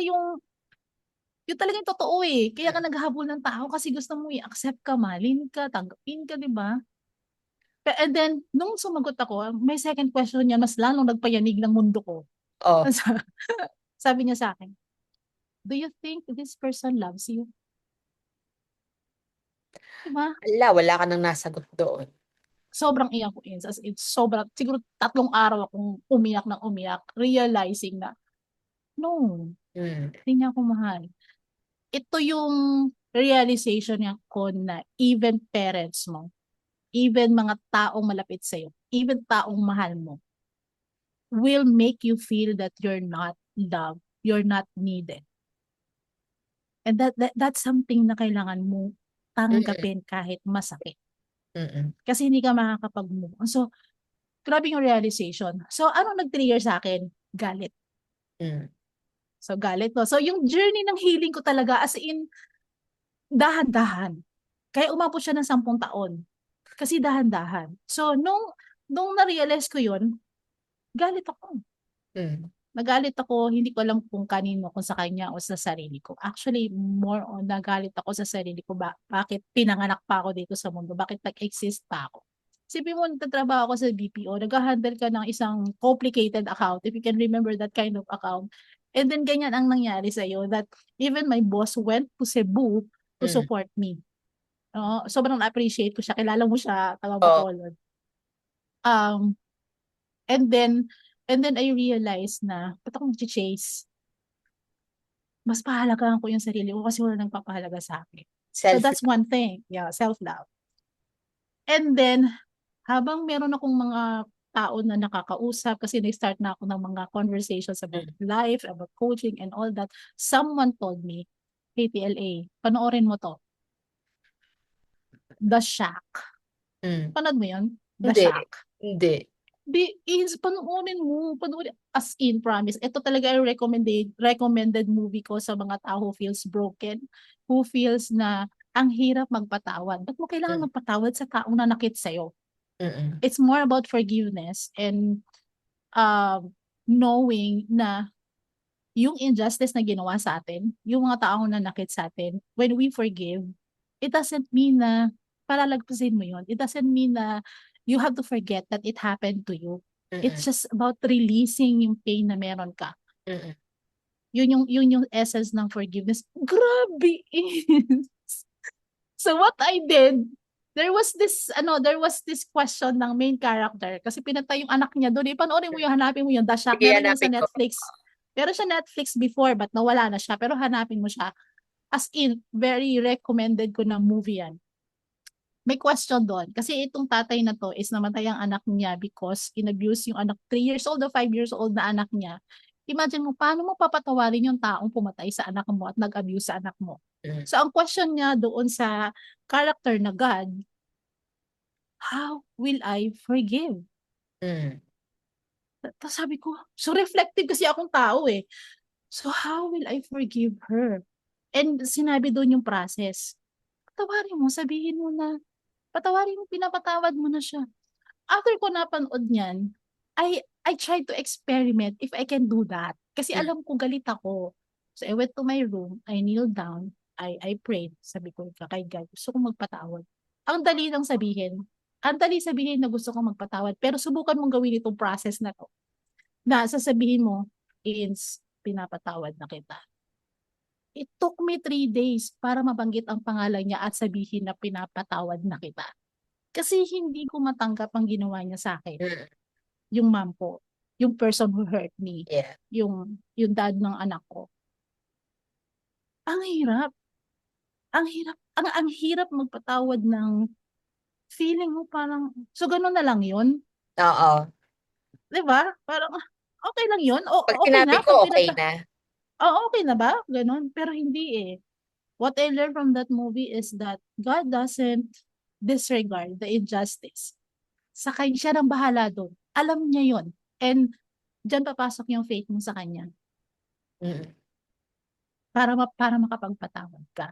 yung totoo eh. Kaya ka naghahabol ng tao kasi gusto mo i-accept ka, mahalin ka, tanggapin ka, di ba? And then, nung sumagot ako, may second question niya, mas lalong nagpayanig ng mundo ko. Oh. Sabi niya sa akin, do you think this person loves you? Diba? Wala ka nang nasagot doon. Sobrang iyak ko, as in, sobrang, siguro 3 araw akong umiyak ng umiyak, realizing na, no, Mm. hindi niya ako mahal. Ito yung realization niya ko na even parents mo, even mga taong malapit sa'yo, even taong mahal mo, will make you feel that you're not loved, you're not needed. And that's something na kailangan mo Mm-mm. tanggapin kahit masakit. Mm-mm. Kasi hindi ka makakapag-move on. So, grabe yung realization. So, ano nag-trigger sa akin? Galit. Mm. So, galit no. So, yung journey ng healing ko talaga as in, dahan-dahan. Kaya umabot siya ng 10 taon. Kasi dahan-dahan. So, nung na-realize ko yun, galit ako. Mm. Nagalit ako, hindi ko alam kung kanino, kung sa kanya o sa sarili ko. Actually, more on nagalit ako sa sarili ko. Bakit pinanganak pa ako dito sa mundo? Bakit nag-exist pa ako? Sipin mo, nagtatrabaho ako sa BPO, nag-handle ka ng isang complicated account, if you can remember that kind of account. And then ganyan ang nangyari sa'yo, that even my boss went to Cebu to Mm. support me. Sobrang na-appreciate ko siya. Kilala mo siya, taga Oh. Bacolod. Um, and then I realized na, ba't ako chase? Mas pahalagahan ko yung sarili ko kasi wala nagpapahalaga sa akin. So Self. that's one thing. Yeah, self-love. And then, habang meron akong mga tao na nakakausap kasi nag-start na ako ng mga conversations about Mm. life, about coaching and all that, someone told me, hey TLA, panoorin mo to. The Shack. Mm. Panood mo yun? The Hindi. Shack. Hindi. Panoorin as in, promise. Ito talaga yung recommended movie ko sa mga tao who feels broken, who feels na ang hirap magpatawad. Ba't mo kailangan Mm. magpatawad sa taong nanakit sa'yo? Mm-mm. It's more about forgiveness and knowing na yung injustice na ginawa sa atin, yung mga taong nanakit sa atin, when we forgive, it doesn't mean na palalagpasin mo yun. It doesn't mean na you have to forget that it happened to you. It's Mm-mm. just about releasing yung pain na meron ka. Mm-mm. Yun yung essence ng forgiveness. Grabe is. So what I did, there was this question ng main character kasi pinatay yung anak niya doon. Panoorin mo yun, hanapin mo yun, The Shack. Sige, Meron yan sa hanapin ko. Netflix. Meron siya Netflix before but nawala na siya. Pero hanapin mo siya. As in, very recommended ko na movie yan. May question doon. Kasi itong tatay na to is namatay ang anak niya because inabuse yung anak, 3 years old o 5 years old na anak niya. Imagine mo, paano mo papatawarin yung taong pumatay sa anak mo at nag-abuse sa anak mo? Mm. So, ang question niya doon sa character na God, how will I forgive? Mm. Tapos sabi ko, so reflective kasi akong tao eh. So, how will I forgive her? And sinabi doon yung process. Patawarin mo, sabihin mo na, patawarin mo, pinapatawad mo na siya. After ko napanood niyan, I tried to experiment if I can do that. Kasi Mm. alam ko galit ako. So I went to my room, I kneeled down, I prayed. Sabi ko kay God, gusto kong magpatawad. Ang dali lang sabihin. Ang dali sabihin na gusto kong magpatawad. Pero subukan mong gawin itong process na to. Na sasabihin mo, Ins, pinapatawad na kita. It took me 3 days para mabanggit ang pangalan niya at sabihin na pinapatawad na kita. Kasi hindi ko matanggap ang ginawa niya sa akin. Mm. Yung mom ko, yung person who hurt me, Yeah. yung dad ng anak ko. Ang hirap. Ang hirap magpatawad ng feeling mo parang, so gano'n na lang yun? Oo. 'Di ba? Parang, okay lang yun? Pag Okay sinabi na? ko, okay na. Okay na ba? Gano'n. Pero hindi eh. What I learned from that movie is that God doesn't disregard the injustice. Sa kanya, siya nang bahala doon. Alam niya yon. And diyan papasok yung faith mo sa kanya Mm. para makapagpatawad ka.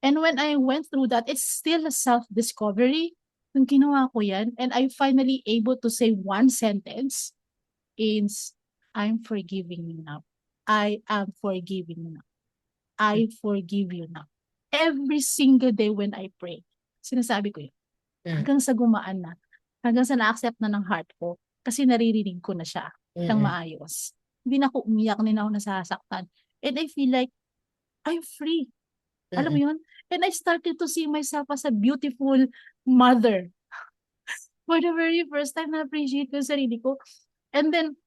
And when I went through that, it's still a self-discovery. Nung ginawa ko yan, and I finally able to say one sentence is, I'm forgiving you now. I am forgiving you now. I forgive you now. Every single day when I pray, sinasabi ko yun. Mm. Hanggang sa gumaan na. Hanggang sa na-accept na ng heart ko. Kasi naririnig ko na siya ng Mm. maayos. Hindi na ako umiyak, hindi na ako nasasaktan. And I feel like, I'm free. Alam mo Mm. yun? And I started to see myself as a beautiful mother. For the very first time, na-appreciate ko yung sarili ko. And then,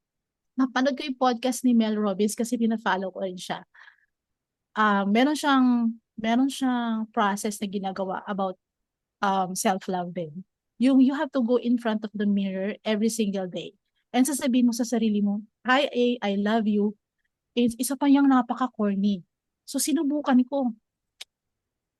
napanood ko yung podcast ni Mel Robbins kasi pina-follow ko rin siya. Meron siyang process na ginagawa about self-love din. Yung you have to go in front of the mirror every single day. And sasabihin mo sa sarili mo, hi A, I love you. Isa pa yung napaka-corny. So sinubukan ko.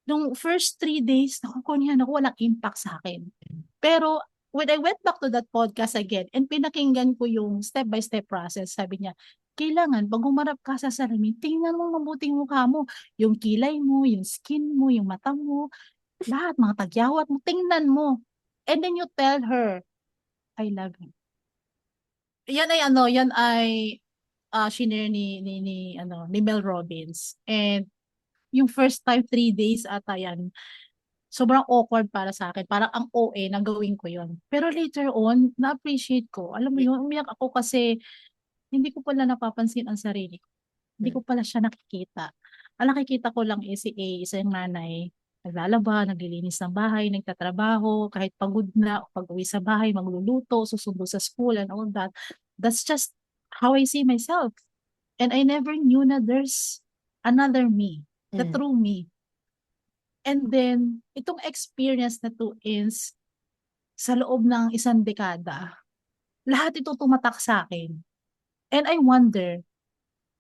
Nung first 3 days, nakukornihan ako, walang impact sa akin. Pero when I went back to that podcast again and pinakinggan ko yung step-by-step process, sabi niya, kailangan pag umarap ka sa salamin, tingnan mo mabuting mukha mo. Yung kilay mo, yung skin mo, yung mata mo, lahat, mga tagyawat mo, tingnan mo. And then you tell her, I love you. Yan ay shinare ni Mel Robbins. And yung first time 3 days ata yan, sobrang awkward para sa akin. Parang ang OA na gawin ko yon. Pero later on, na-appreciate ko. Alam mo yun, umiyak ako kasi hindi ko pala napapansin ang sarili ko. Hindi ko pala siya nakikita. Ang nakikita ko lang is si A, isang nanay, naglalaba, naglilinis ng bahay, nagtatrabaho, kahit pagod na, pag-uwi sa bahay, magluluto, susundo sa school and all that. That's just how I see myself. And I never knew na there's another me, the Mm. true me. And then, itong experience na to is sa loob ng isang dekada, lahat ito tumatak sa akin. And I wonder,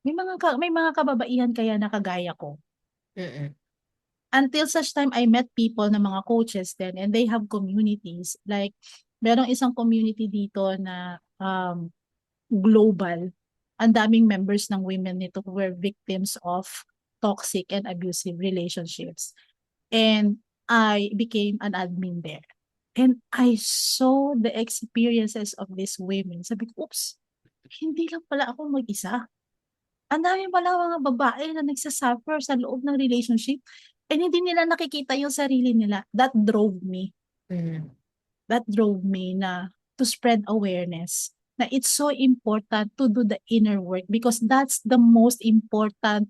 may mga kababaihan kaya na kagaya ko. Mm. Until such time I met people na mga coaches then and they have communities. Like, merong isang community dito na global. Ang daming members ng women nito who were victims of toxic and abusive relationships. And I became an admin there. And I saw the experiences of these women. Sabi ko, oops, hindi lang pala ako mag-isa. Ang dami pala mga babae na nagsasuffer sa loob ng relationship and hindi nila nakikita yung sarili nila. That drove me. Mm. That drove me na to spread awareness na it's so important to do the inner work because that's the most important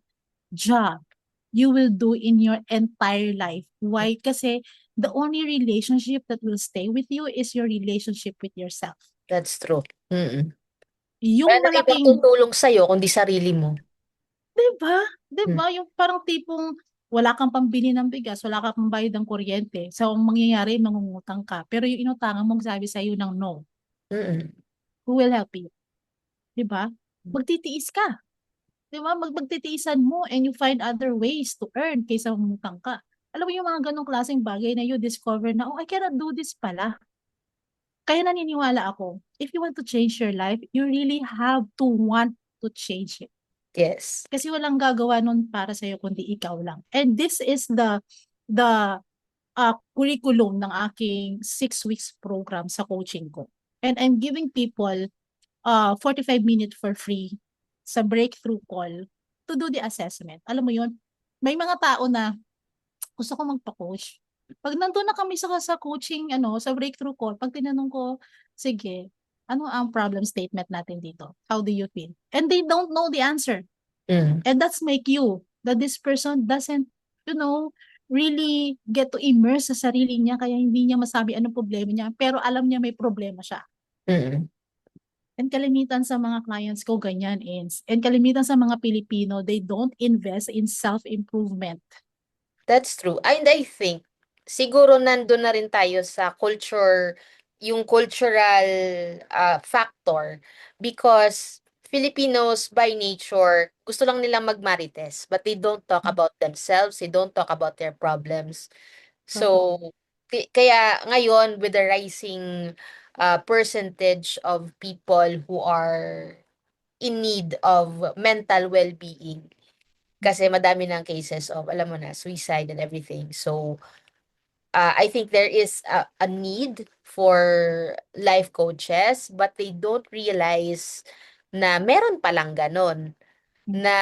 job you will do in your entire life. Why? Kasi the only relationship that will stay with you is your relationship with yourself. That's true. Mm-mm. Wala Yung nang ibang malaking, tutulong sa'yo kundi sarili mo. 'di ba? 'Di Mm. ba? Yung parang tipong wala kang pambili ng bigas, wala kang pambayad ng kuryente. So, ang mangyayari, mangungutang ka. Pero yung inutangan mo, magsabi sa'yo ng no. Mm-mm. Who will help you? 'Di ba? Magtitiis ka. 'Di ba? Magtitiisan mo and you find other ways to earn kaysa umutang ka. Alam mo yung mga ganong klaseng bagay na you discover na, oh, I cannot do this pala. Kaya naniniwala ako, if you want to change your life, you really have to want to change it. Yes. Kasi walang gagawa nun para sa'yo kundi ikaw lang. And this is the curriculum ng aking 6 weeks program sa coaching ko. And I'm giving people 45 minutes for free sa breakthrough call to do the assessment. Alam mo yun, may mga tao na gusto ko magpa-coach. Pag nandun na kami sa coaching, sa breakthrough call, pag tinanong ko, sige, ano ang problem statement natin dito? How do you feel? And they don't know the answer. Mm. And that's make you, that this person doesn't, really get to immerse sa sarili niya, kaya hindi niya masabi anong problema niya, pero alam niya may problema siya. Mm-mm. And kalimitan sa mga clients ko, ganyan, Ins. And kalimitan sa mga Pilipino, they don't invest in self-improvement. That's true. And I think, siguro nandun na rin tayo sa culture, yung cultural factor. Because Filipinos by nature, gusto lang nilang magmarites, but they don't talk about themselves, they don't talk about their problems. So, Totoo. kaya ngayon, with the rising percentage of people who are in need of mental well-being, kasi madami ng cases of, alam mo na, suicide and everything. So, I think there is a need for life coaches, but they don't realize na meron palang ganon. Na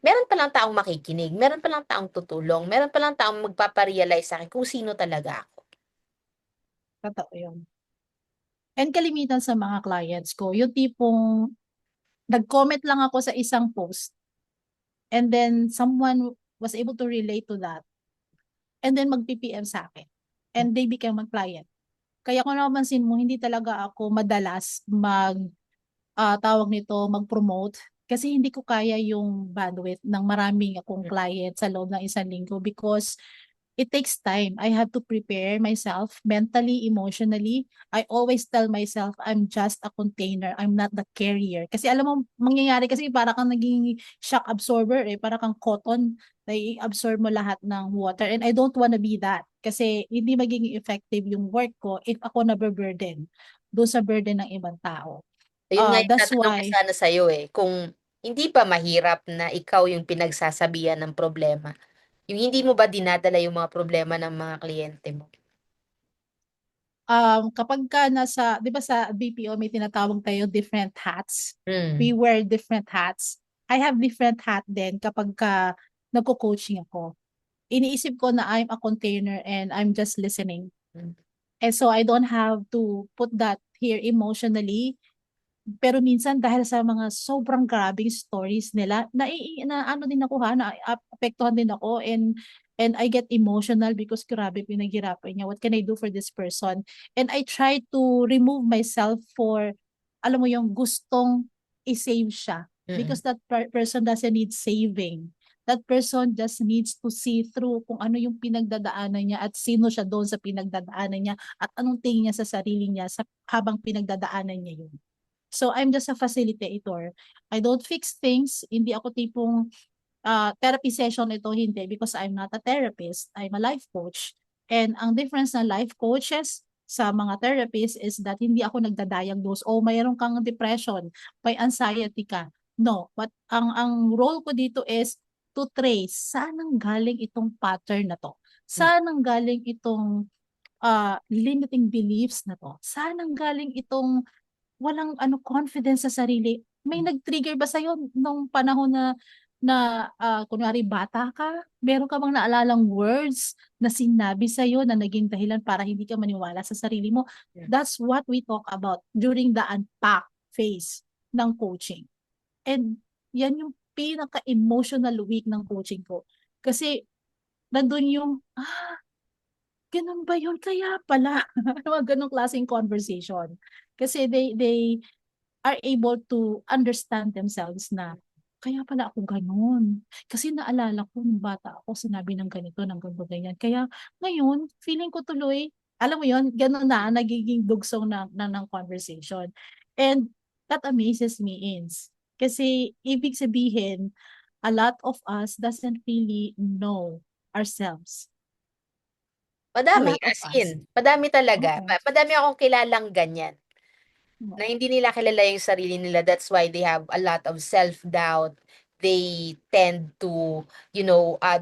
meron palang taong makikinig, meron palang taong tutulong, meron palang taong magpaparealize sa akin kung sino talaga ako. Totoo yun. And kalimitan sa mga clients ko, yung tipong nag-comment lang ako sa isang post and then someone was able to relate to that and then mag-PPM sa akin and they became a client. Kaya kung napansin mo, hindi talaga ako madalas tawag nito, mag-promote kasi hindi ko kaya yung bandwidth ng maraming akong client sa loob ng isang linggo because it takes time. I have to prepare myself mentally, emotionally. I always tell myself, I'm just a container. I'm not the carrier. Kasi alam mo, mangyayari kasi para kang naging shock absorber para kang cotton na i-absorb mo lahat ng water. And I don't wanna be that. Kasi hindi magiging effective yung work ko if ako na-burden doon sa burden ng ibang tao. Ayun nga yung That's tatanong ko why sana sa'yo kung hindi pa mahirap na ikaw yung pinagsasabihan ng problema. Yung hindi mo ba dinadala yung mga problema ng mga kliyente mo? kapag ka nasa, 'di ba sa BPO may tinatawag tayo different hats. We Mm. wear different hats. I have different hat din kapag ka nagko-coaching ako. Iniisip ko na I'm a container and I'm just listening. Mm. And so I don't have to put that here emotionally. Pero minsan dahil sa mga sobrang grabeng stories nila, na ano din ako naapektuhan din ako and I get emotional because grabe pinaghirapan niya. What can I do for this person? And I try to remove myself for, alam mo yung gustong i-save siya. Mm. Because that person doesn't need saving. That person just needs to see through kung ano yung pinagdadaanan niya at sino siya doon sa pinagdadaanan niya at anong tingin niya sa sarili niya habang pinagdadaanan niya yun. So I'm just a facilitator. I don't fix things. Hindi ako tipong therapy session ito, hindi, because I'm not a therapist. I'm a life coach. And ang difference ng life coaches sa mga therapists is that hindi ako nagda-diagnose, mayroon kang depression, may anxiety ka. No, but ang role ko dito is to trace saan nang galing itong pattern na to. Saan nang galing itong limiting beliefs na to. Saan nang galing itong walang confidence sa sarili. May nag-trigger ba sa'yo nung panahon na kunwari bata ka? Meron ka bang naalalang words na sinabi sa'yo na naging dahilan para hindi ka maniwala sa sarili mo? Yeah. That's what we talk about during the unpack phase ng coaching. And yan yung pinaka-emotional week ng coaching ko. Kasi nandun yung, ganun ba yun? Kaya pala. Mga ganong klaseng conversation. Kasi they are able to understand themselves na kaya pala ako ganun. Kasi naalala ko nung bata ako, sinabi ng ganito, ng ganito, ganyan. Kaya ngayon, feeling ko tuloy, alam mo yun, ganun na, nagiging dugsong ng conversation. And that amazes me, Ins. Kasi ibig sabihin, a lot of us doesn't really know ourselves. A Madami, lot of as us. in, madami talaga. Oo. Madami akong kilalang ganyan. Na hindi nila kilala yung sarili nila. That's why they have a lot of self-doubt. They tend to,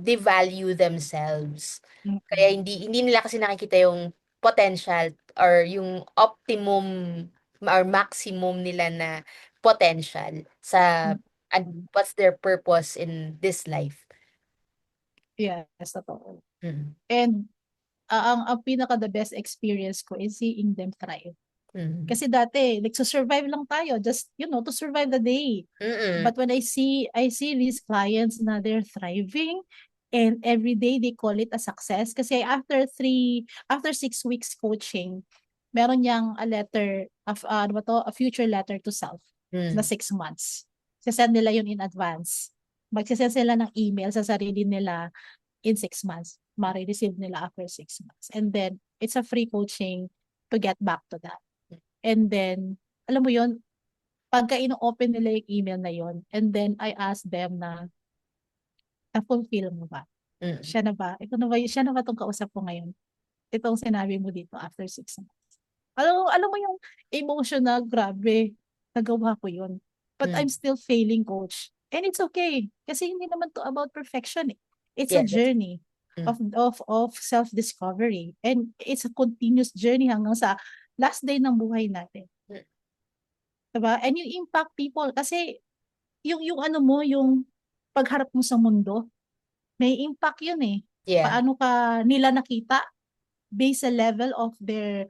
devalue themselves. Kaya Mm-mm. hindi nila kasi nakikita yung potential or yung optimum or maximum nila na potential sa and Mm-mm. what's their purpose in this life. Yes, totoo. Mm. And ang pinaka the best experience ko is seeing them thrive. Mm. Kasi dati, nagsusurvive lang tayo, just, to survive the day. Mm. But when I see these clients na they're thriving, and every day they call it a success. Kasi after 6 weeks coaching, meron niyang a letter of, ano ba to, a future letter to self na Mm. 6 months. Sasend nila yun in advance. Magsasend sila ng email sa sarili nila in 6 months. Ma-receive nila after 6 months. And then, it's a free coaching to get back to that. And then, alam mo yun, pagka ino-open nila yung email na yun, and then I ask them na, na-fulfill mo ba? Mm. Siya na ba? Siya na ba itong kausap ko ngayon? Itong sinabi mo dito after 6 months. Alam mo yung emotional, grabe, nagawa ko yun. But I'm Mm. still failing, coach. And it's okay. Kasi hindi naman to about perfection eh. It's a Yeah, that's journey mm. of self-discovery. And it's a continuous journey hanggang sa last day ng buhay natin. Mm. Diba? And you impact people. Kasi yung ano mo, yung pagharap mo sa mundo, may impact yun eh. Yeah. Paano ka nila nakita based sa level of their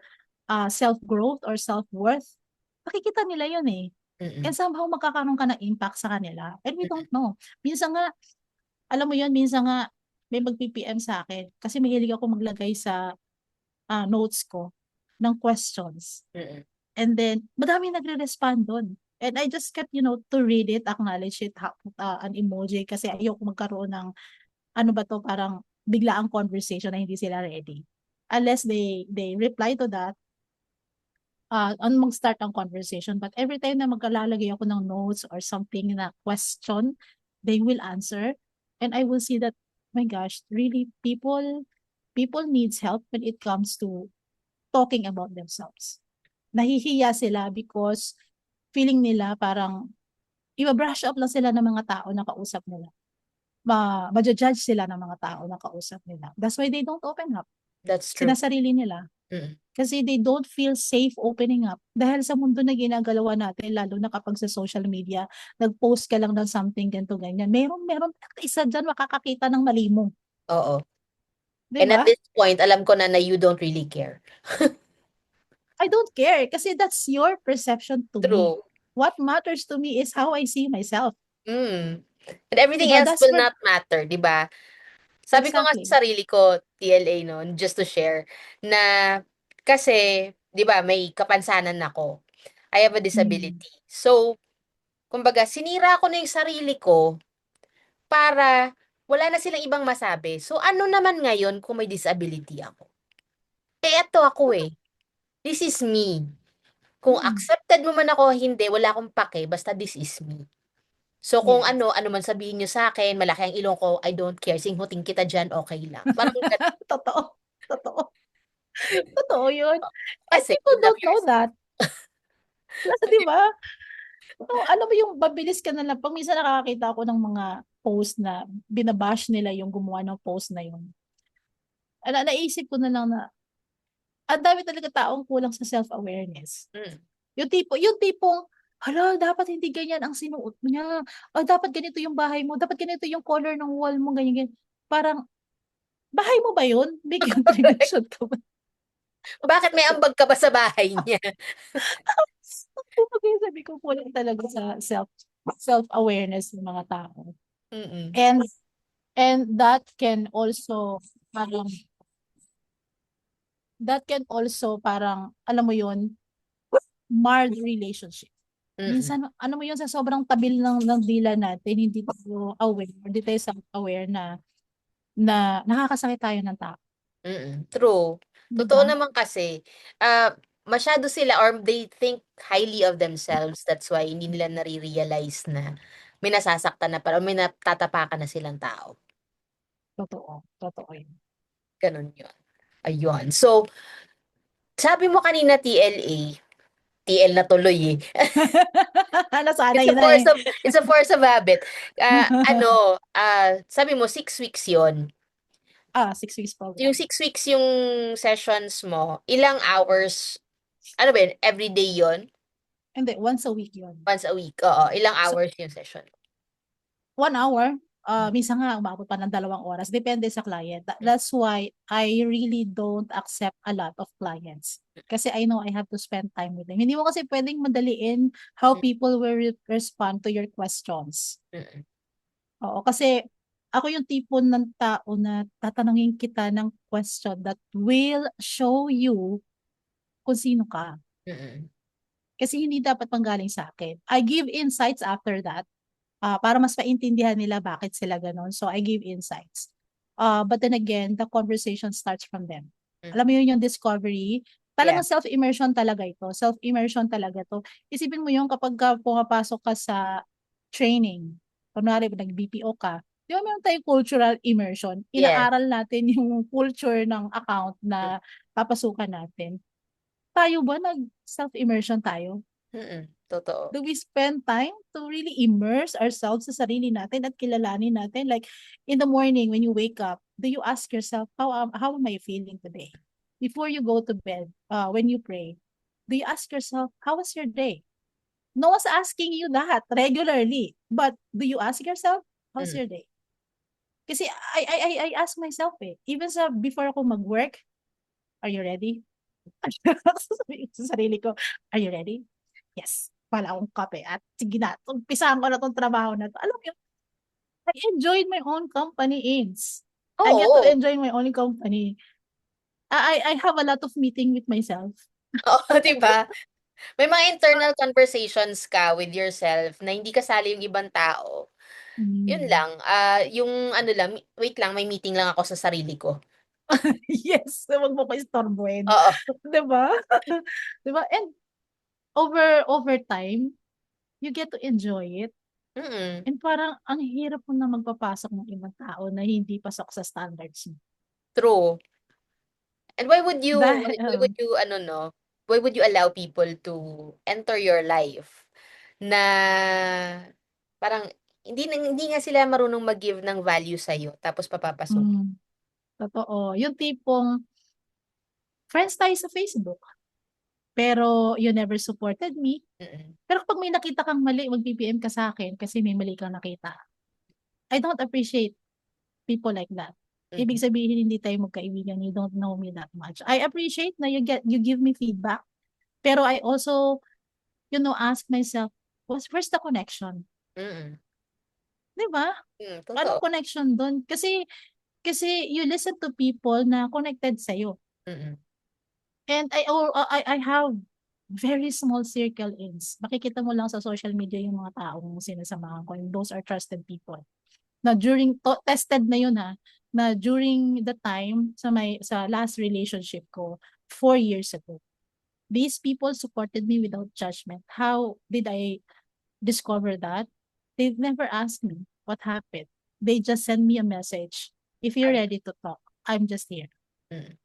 self-growth or self-worth, makikita nila yun eh. And Mm. somehow magkakaroon ka ng impact sa kanila. And we Mm. don't know. Minsan nga, alam mo yun, minsan nga may mag-PPM sa akin. Kasi mahilig ako maglagay sa notes ko ng questions. Mm. And then, madami nagre-respond doon. And I just kept, to read it, acknowledge it, an emoji kasi ayoko magkaroon ng, ano ba to, parang biglaang conversation na hindi sila ready. Unless they reply to that, mag-start ang conversation. But every time na magkalalagay ako ng notes or something na question, they will answer. And I will see that, my gosh, really people needs help when it comes to talking about themselves. Nahihiya sila because feeling nila parang iba-brush up lang sila ng mga tao na kausap nila. Ma-judge sila ng mga tao na kausap nila. That's why they don't open up. That's true. Sinasarili nila. Mm. Kasi they don't feel safe opening up. Dahil sa mundo na ginagalawa natin, lalo na kapag sa social media, nag-post ka lang ng something ganito, ganyan. Meron isa dyan makakakita ng mali mo. Oo. Di And at ba? this point, alam ko na you don't really care. I don't care kasi that's your perception to me. True. What matters to me is how I see myself. Mm. And Di everything ba? else That's will where, not matter, di ba? Sabi ko nga exactly. sa sarili ko, TLA noon, just to share, na kasi, di ba, may kapansanan ako. I have a Mm. disability. So, kumbaga, sinira ko na yung sarili ko para wala na silang ibang masabi. So, ano naman ngayon kung may disability ako? Eh, eto ako eh. This is me. Kung Mm. accepted mo man ako o hindi, wala akong pake, basta this is me. So kung Yes. ano man sabihin niyo sa akin, malaki ang ilong ko, I don't care, singhutin kita dyan, okay lang. Parang ganun. Totoo. Totoo. Totoo yun. And Kasi people you love don't know yourself. that. Kasi di ba? So, alam mo yung mabilis ka na lang. Pag minsan nakakakita ako ng mga post na binabash nila yung gumawa ng post na yun. Naisip ko na lang na ang dami talaga taong kulang sa self-awareness. Mm. Yung tipong, hala, dapat hindi ganyan ang sinuot mo niya. O, dapat ganito yung bahay mo. Dapat ganito yung color ng wall mo. Ganyan, ganyan. Parang, bahay mo ba yun? May contribution ka ba? Bakit may ambag ka ba sa bahay niya? Kumbaga, sabi ko, kulang talaga sa self-awareness ng mga tao. Mm-mm. And that can also parang that can also parang, alam mo yun, mar the relationship. Mm, Minsan, ano mo yun, sa sobrang tabil ng dila natin, hindi tayo aware, hindi tayo self-aware na nakakasakit tayo ng tao. true. Di Totoo ba? naman kasi, masyado sila or they think highly of themselves. That's why hindi nila nare-realize na may nasasaktan na pala o may natatapakan na silang tao. Totoo. Totoo yun. Ganun yun. Ayun. So, sabi mo kanina TLA, TL na tuloy eh. It's Nasanay a na force eh. of it's a force of habit. Sabi mo 6 weeks 'yon. 6 weeks Yung program. 6 weeks yung sessions mo, ilang hours, ano ba yun, everyday 'yon? Hindi, once a week yun. Once a week, oo. Ilang So, hours yung session? 1 hour, minsan nga umabot pa ng 2 oras. Depende sa client. That's why I really don't accept a lot of clients. Kasi I know I have to spend time with them. Hindi mo kasi pwedeng madaliin how people will respond to your questions. Mm-mm. Oo, kasi ako yung tipo ng tao na tatanungin kita ng question that will show you kung sino ka. Mm-mm. Kasi hindi dapat panggaling sa akin. I give insights after that, para mas maintindihan nila bakit sila ganon. So I give insights. But then again, the conversation starts from them. Alam mo yun yung discovery. Yeah. Talagang self-immersion talaga ito. Self-immersion talaga to. Isipin mo yung kapag pumapasok ka sa training, kunwari nag-BPO ka, di ba meron tayong cultural immersion? Yes. Inaaral natin yung culture ng account na papasukan natin. Tayo ba nag-self-immersion tayo? Totoo. Do we spend time to really immerse ourselves sa sarili natin at kilalanin natin? Like, in the morning when you wake up, do you ask yourself, how am I feeling today? Before you go to bed, when you pray, do you ask yourself, how was your day? No one's asking you that regularly. But do you ask yourself, how's Mm. your day? Kasi I ask myself eh. Even before ako mag-work, are you ready? Sasabihin ko sa sarili ko, are you ready? Yes. Wala akong kape at sige na, umpisahan ko na 'tong trabaho na 'to. Alam mo yun, I enjoyed my own company, Ins. I get to Oo. enjoy my own company. I have a lot of meeting with myself. Oo, 'di ba? May mga internal conversations ka with yourself na hindi kasali yung ibang tao. Yun Hmm. lang, yung ano lang, wait lang, may meeting lang ako sa sarili ko. Yes, wag mo ko istorbohin, Oo. 'di ba? 'Di ba? And over time, you get to enjoy it. Mm, And parang ang hirap mo na magpapasok ng ibang tao na hindi pasok sa standards mo. true. And why would you Dahil why would you ano 'no, why would you allow people to enter your life na parang hindi nga sila marunong mag-give ng value sa'yo tapos papapasukin. hmm, totoo. Yung tipong friends tayo sa Facebook, pero you never supported me. Mm, Pero kapag may nakita kang mali, mag-BBM ka sa akin kasi may mali kang nakita. I don't appreciate people like that. Ibig mm, sabihin hindi tayo magkaibigan, you don't know me that much. I appreciate na you give me feedback, pero I also, ask myself, where's the connection? mm, 'Di ba? Anong totoo. connection dun? Kasi you listen to people na connected sa'yo. Mm, And I have very small circle ins. Makikita mo lang sa social media yung mga taong sinasamahan ko, and those are trusted people. Na tested na yun ha, na during the time sa last relationship ko, 4 years ago. These people supported me without judgment. How did I discover that? They never asked me what happened. They just send me a message. If you're tama. ready to talk, I'm just here. Mm,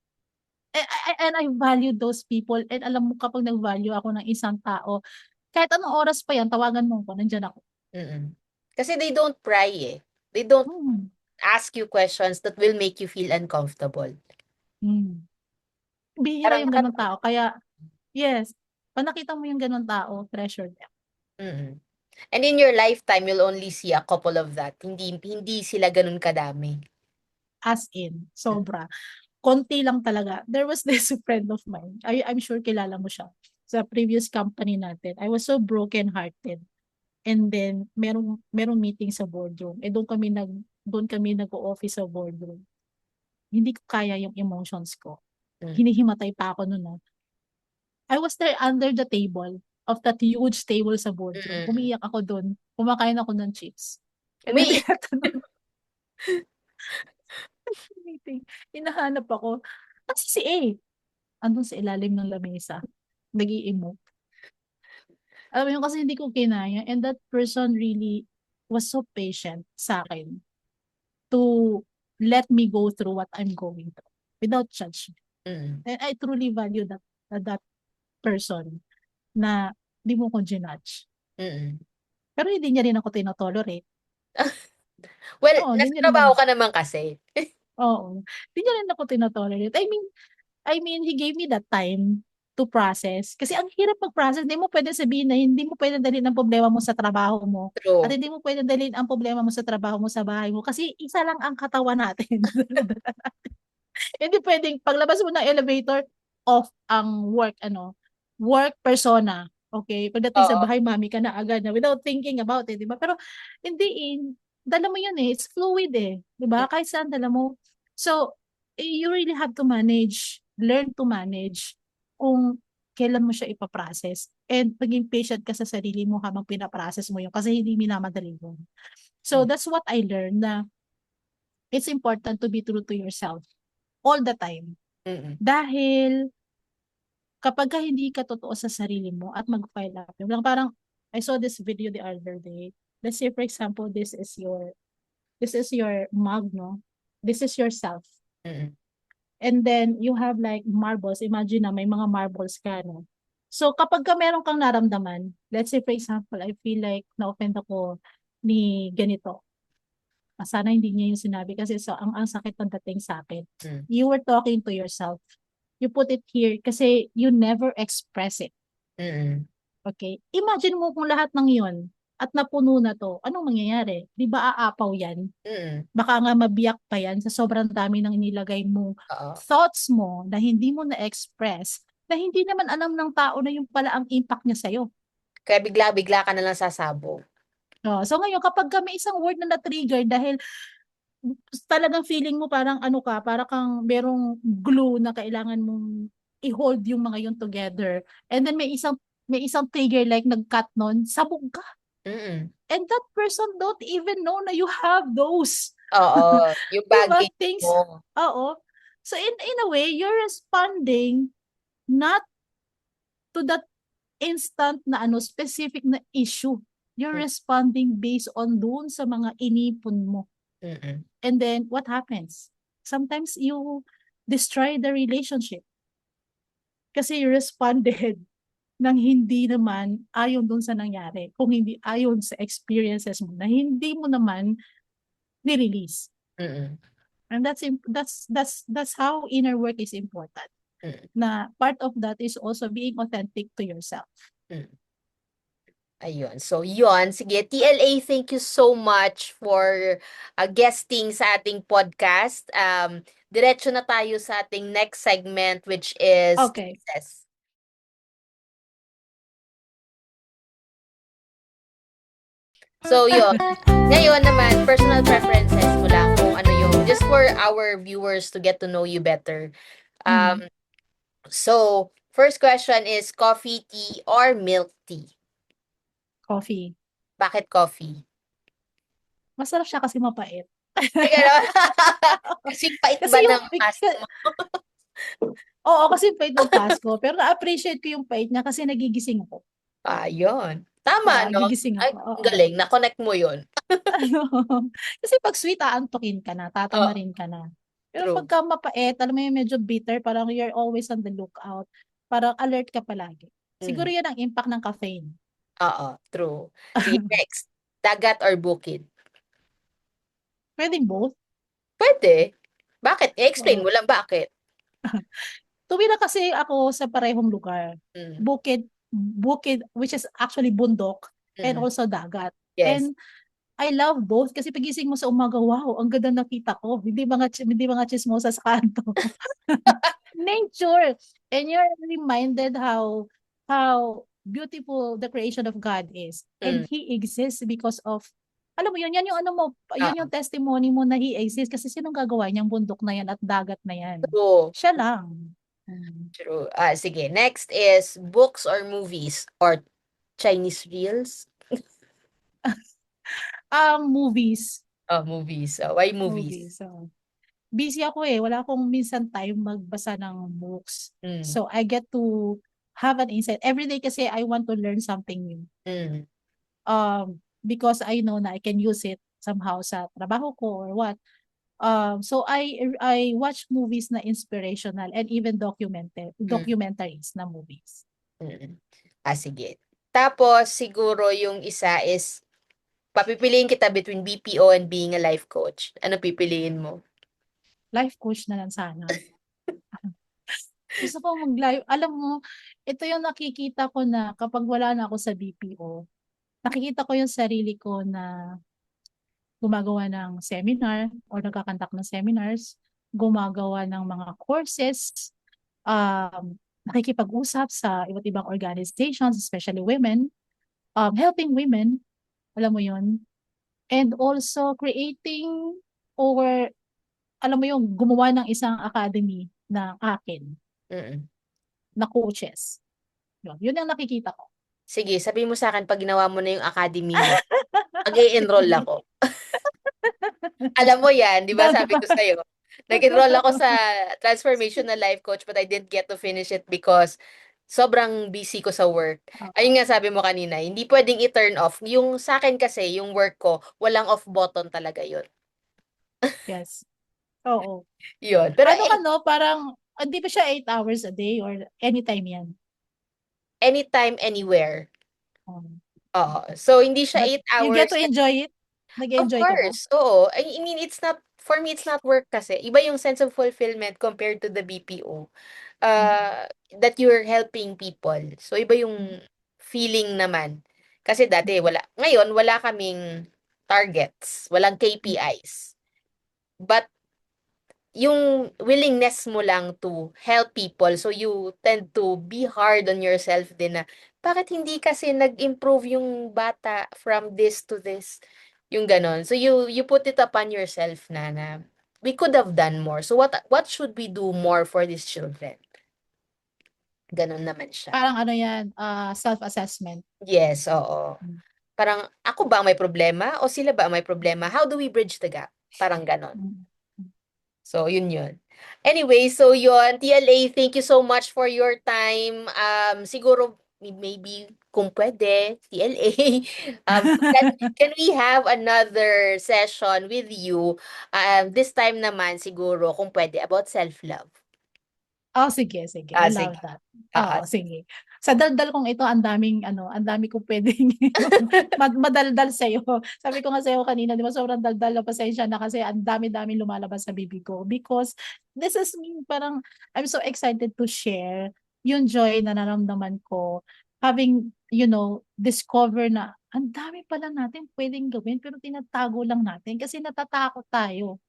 And I value those people, and alam mo kapag nag-value ako ng isang tao, kahit anong oras pa yan, tawagan mo ko, nandiyan ako. mm. Kasi they don't pry eh. They don't Hmm. ask you questions that will make you feel uncomfortable. Hmm. Bihira Parang yung gano'ng tao. Kaya, yes, 'pag nakita mo yung gano'ng tao, treasure them. mm. And in your lifetime, you'll only see a couple of that. Hindi sila ganun kadami. As in, sobra. Konti lang talaga. There was this friend of mine, I'm sure kilala mo siya, sa previous company natin. I was so broken-hearted. And then merong meeting sa boardroom. Doon kami nag-o-office sa boardroom. Hindi ko kaya yung emotions ko. Mm. hinihimatay pa ako nun, ah. I was there under the table of that huge table sa boardroom. Mm. Umiiyak ako dun. Kumakain ako ng chips. And then Umiiyak. tinatanong meeting, hinahanap ako. Kasi si A, andun sa ilalim ng lamesa, nag-i-emote. Alam mo yun, kasi hindi ko kinaya. And that person really was so patient sa akin to let me go through what I'm going through without judgment. Mm. And I truly value that person na di mo ko ginudge. Mm. Pero hindi niya rin ako tinotolerate. Well, Oo, hindi nasa niya rin trabaho naman. ka naman kasi. Oo. Hindi niya rin ako tinotolerate. I mean, he gave me that time to process. Kasi ang hirap mag-process. Hindi mo pwede sabihin na hindi mo pwede dalhin ang problema mo sa trabaho mo. At True. hindi mo pwede dalhin ang problema mo sa trabaho mo sa bahay mo. Kasi isa lang ang katawan natin. Hindi pwedeng paglabas mo ng elevator, off ang work persona. Okay? Pagdating sa Oo. bahay, mami ka na agad na without thinking about it, di ba? Pero hindi dala mo yun eh. It's fluid eh. Di ba? Kahit saan dala mo. So, you really have to learn to manage kung kailan mo siya ipaprocess. And maging patient ka sa sarili mo habang pinaprocess mo yun kasi hindi minamadali yun. So, Mm. that's what I learned na it's important to be true to yourself all the time. Mm. Dahil kapagka hindi ka totoo sa sarili mo at mag-file up, yung lang parang I saw this video the other day. Let's say for example, this is your mug, no? This is yourself. Mm. And then you have like marbles. Imagine na may mga marbles ka, no? So kapag ka meron kang naramdaman, let's say for example, I feel like na-offend ako ni ganito. Sana hindi niya yung sinabi kasi so ang sakit ng dating sa akin. Mm. You were talking to yourself. You put it here kasi you never express it. Mm. Okay? Imagine mo kung lahat ng yun at napuno na to, anong mangyayari? Di ba aapaw yan? Mm. Baka nga mabiyak pa yan sa sobrang dami ng inilagay mong Oo. thoughts mo na hindi mo na-express, na hindi naman alam ng tao na yung pala ang impact niya sa'yo. Kaya bigla-bigla ka na lang sasabog. Oh, so ngayon, kapag ka may isang word na na-trigger dahil talagang feeling mo parang ano ka, para kang merong glue na kailangan mong i-hold yung mga yun together. And then may isang trigger like nag-cut nun, sabog ka. Mm. And that person don't even know na you have those. Oo. Yung Diba? baggage Things. mo. Oo. So in a way, you're responding not to that instant na specific na issue. You're responding based on doon sa mga inipon mo. Mm. And then, what happens? Sometimes you destroy the relationship. Kasi you responded ng hindi naman ayon dun sa nangyari. Kung hindi ayon sa experiences mo na hindi mo naman ni-release. Mm. And that's how inner work is important. Mm. Na part of that is also being authentic to yourself. Mm. Ayun. So, yun. Sige, TLA, thank you so much for guesting sa ating podcast. Diretso na tayo sa ating next segment, which is Okay. cases. So, yun. Ngayon naman, personal preferences mo lang kung ano yung, just for our viewers to get to know you better. Mhm. So, first question is coffee, tea, or milk tea? Coffee. Bakit coffee? Masarap siya kasi mapait. Ay, gano'n. Kasi pait Kasi ba yung ng pasta mo? oo, kasi pait ng Pasko, pero na-appreciate ko yung pait niya kasi nagigising ako. Yun. Tama, no? Gigising Ay, ako, ang oo. galing. Na-connect mo yun. Ano, kasi 'pag sweet aantukin ka na, Oh, tatamarin ka na. Pero true. pagka mapait, alam mo yung medyo bitter, parang you're always on the lookout, parang alert ka palagi. Siguro Mm. yan ang impact ng caffeine. Oo, true. Sige, next. Dagat or bukid? Puwedeng both, Pwede. Bakit? I-explain oo. mo lang bakit. Tumira kasi ako sa parehong lugar. Mm. Bukid bukid which is actually bundok and Mm. also dagat. Yes. And I love both kasi pagising mo sa umaga, wow, ang ganda nakita ko. Hindi mga tsismosa sa kanto. Nature. And you're reminded how beautiful the creation of God is. And Mm. He exists because of, alam mo yun, yan yung ano mo, yun Oo. yung testimony mo na He exists kasi sinong gagawa niyang bundok na yan at dagat na yan? True. Siya lang. Mm. True. Sige. Next is books or movies or Chinese reels? Movies. Oh, movies. Why movies? Movies. So, busy ako eh. Wala akong minsan time magbasa ng books. Mm. So, I get to have an insight. Every day kasi I want to learn something new. Mm. Because I know na I can use it somehow sa trabaho ko or what. So I watch movies na inspirational and even Mm. documentaries na movies. Mm. Sige. Tapos, siguro yung isa is, papipiliin kita between BPO and being a life coach. Ano pipiliin mo? Life coach na lang sana. Gusto ko mag-live. Alam mo, ito yung nakikita ko na kapag wala na ako sa BPO, nakikita ko yung sarili ko na gumagawa ng seminar or nagkakandak ng seminars, gumagawa ng mga courses, nakikipag-usap sa iba't ibang organizations, especially women, helping women, alam mo yun, and also creating or alam mo yung gumawa ng isang academy na akin, Mm. na coaches. Yun ang nakikita ko. Sige, sabi mo sa akin pag ginawa mo na yung academy mo, mag-i-enroll Sige. ako. Alam mo yan, di ba Dami sabi pa. ko sa'yo, nag-enroll ako sa transformational life coach but I didn't get to finish it because sobrang busy ko sa work. Ayun nga sabi mo kanina, hindi pwedeng i-turn off. Yung sa akin kasi, yung work ko, walang off button talaga yun. Yes. Oo. Yun. Pero Ano ka no, parang, hindi ba siya 8 hours a day or anytime yan? anytime, anywhere. Um, Oo. So, hindi siya but 8 you get hours. to enjoy it? Of Nag-enjoy ka ba? course. Oo. I mean, it's not, for me, it's not work kasi. Iba yung sense of fulfillment compared to the BPO. Mm, That you're helping people. So, iba mm, yung feeling naman. Kasi mm, dati, ngayon, wala kaming targets. Walang mm. KPIs. But, yung willingness mo lang to help people, so you tend to be hard on yourself din na, bakit hindi kasi nag-improve yung bata from this to this? Yung ganon. So you put it upon yourself na we could have done more. So what should we do more for these children? Ganon naman siya. Parang ano yan, self-assessment. Yes, oo. Mm, Parang ako ba ang may problema o sila ba ang may problema? How do we bridge the gap? Parang ganon. mm, So, yun yun. Anyway, so yun, TLA, thank you so much for your time. Siguro, maybe, kung pwede, TLA, can we have another session with you? This time naman, siguro, kung pwede, about self-love. Oh, sige, sige. I love Sige. that. Oo, Sige. sige. Sa daldal kong ito, ang dami kong pwedeng madaldal sa'yo. Sabi ko nga sa'yo kanina, di ba, sobrang daldal na pasensya na kasi ang dami-dami lumalabas sa bibig ko. Because this is me, parang I'm so excited to share yung joy na nararamdaman ko having, discover na ang dami pala natin pwedeng gawin pero tinatago lang natin kasi natatakot tayo.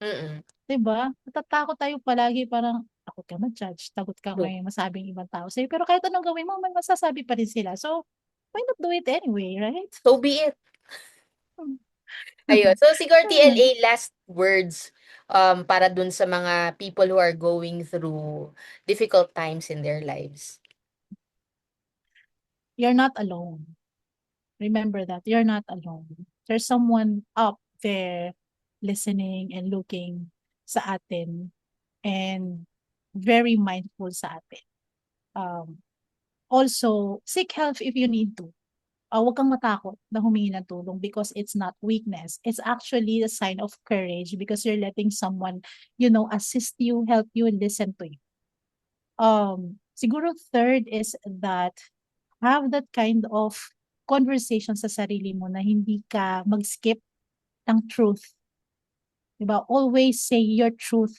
Mm-mm. 'Di ba? Natatakot tayo palagi parang takot ka ma-judge, takot kang True. may masabing ibang tao sa'yo, pero kahit anong gawin mo may masasabi pa rin sila. So, why not do it anyway, right? So be it. Hmm. Ayun. So, siguro TLA, last words para dun sa mga people who are going through difficult times in their lives. You're not alone. Remember that you're not alone. There's someone up there listening and looking sa atin and very mindful sa atin. Um, Also, seek help if you need to. Huwag kang matakot na humingi ng tulong because it's not weakness. It's actually a sign of courage because you're letting someone, assist you, help you, listen to you. Siguro third is that have that kind of conversation sa sarili mo na hindi ka mag-skip ng truth. Diba? Always say your truth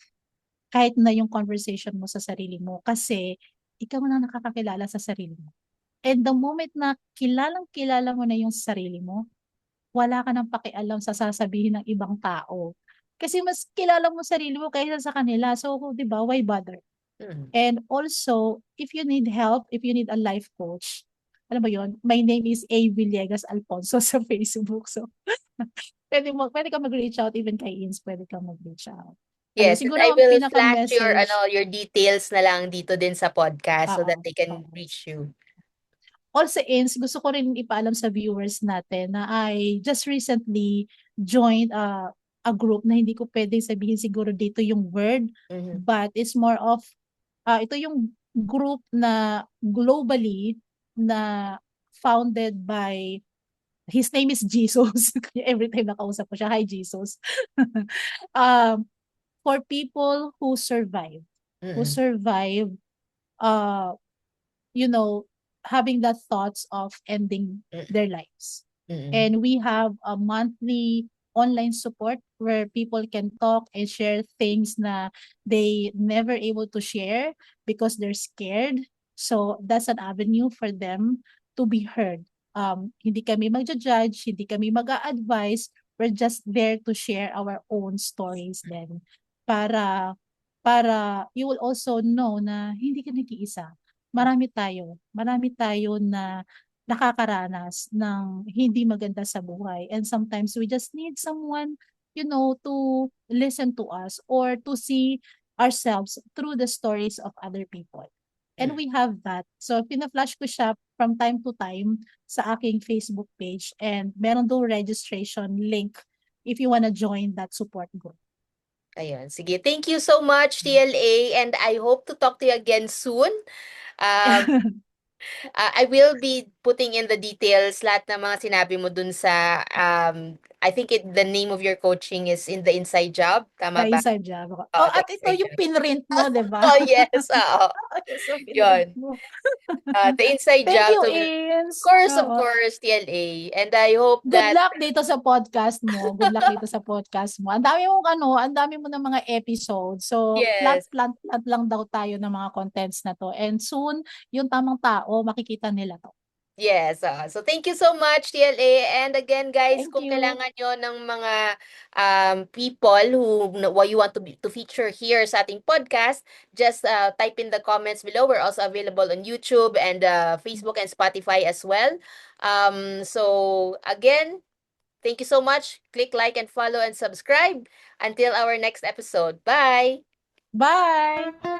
kahit na yung conversation mo sa sarili mo kasi ikaw na nakakakilala sa sarili mo. And the moment na kilalang-kilala mo na yung sarili mo, wala ka ng pakialam sa sasabihin ng ibang tao. Kasi mas kilala mo sarili mo kaysa sa kanila. So, 'di ba, why bother? Mm. And also, if you need help, if you need a life coach, alam mo yon, my name is A. Villegas Alfonso sa Facebook. So, pwede ka mag-reach out, even kay Ins, pwede ka mag-reach out. Ayun, Yes, and siguro I ang will flash your pinaka-message, your details na lang dito din sa podcast so oo, that they can oo. reach you. Also, Ins, gusto ko rin ipaalam sa viewers natin na I just recently joined a group na hindi ko pwedeng sabihin siguro dito yung word, Mhm. but it's more of, ito yung group na globally na founded by, his name is Jesus. Kaya every time nakausap ko siya, hi Jesus. um, for people who Mm. survive, uh, you know, having the thoughts of ending Mm. their lives. Mm. And we have a monthly online support where people can talk and share things na they never able to share because they're scared. So that's an avenue for them to be heard. Hindi kami magja-judge, hindi kami mag-a-advise. We're just there to share our own stories then para you will also know na hindi ka nag-iisa. Marami tayo na nakakaranas ng hindi maganda sa buhay, and sometimes we just need someone, to listen to us or to see ourselves through the stories of other people. And Mm. we have that. So pina-flash ko siya from time to time sa aking Facebook page, and meron daw registration link if you wanna join that support group. Ayun, sige. Thank you so much, TLA, and I hope to talk to you again soon. Um, I will be putting in the details, lahat ng mga sinabi mo dun sa, I think the name of your coaching is in the Inside Job. Tama The ba? inside job. Oo, Oh, the at ito Inside yung Job. pinrint mo, 'di ba? Oh, yes. Oo. Yes, so pinrint Yun. mo. The Inside Thank Job. you, So, Ins. of Oo. course, TLA. And I hope Good that, luck dito sa podcast mo. Good luck dito sa podcast mo. Ang dami mo ng mga episodes. So, yes. plant lang daw tayo ng mga contents na to. And soon, yung tamang tao, makikita nila to. Yes, so thank you so much, TLA. And again, guys, Thank kung you. kailangan nyo ng mga people what you want to feature here sa ating podcast, just type in the comments below. We're also available on YouTube and Facebook and Spotify as well. So again, thank you so much. Click like and follow and subscribe. Until our next episode. Bye! Bye!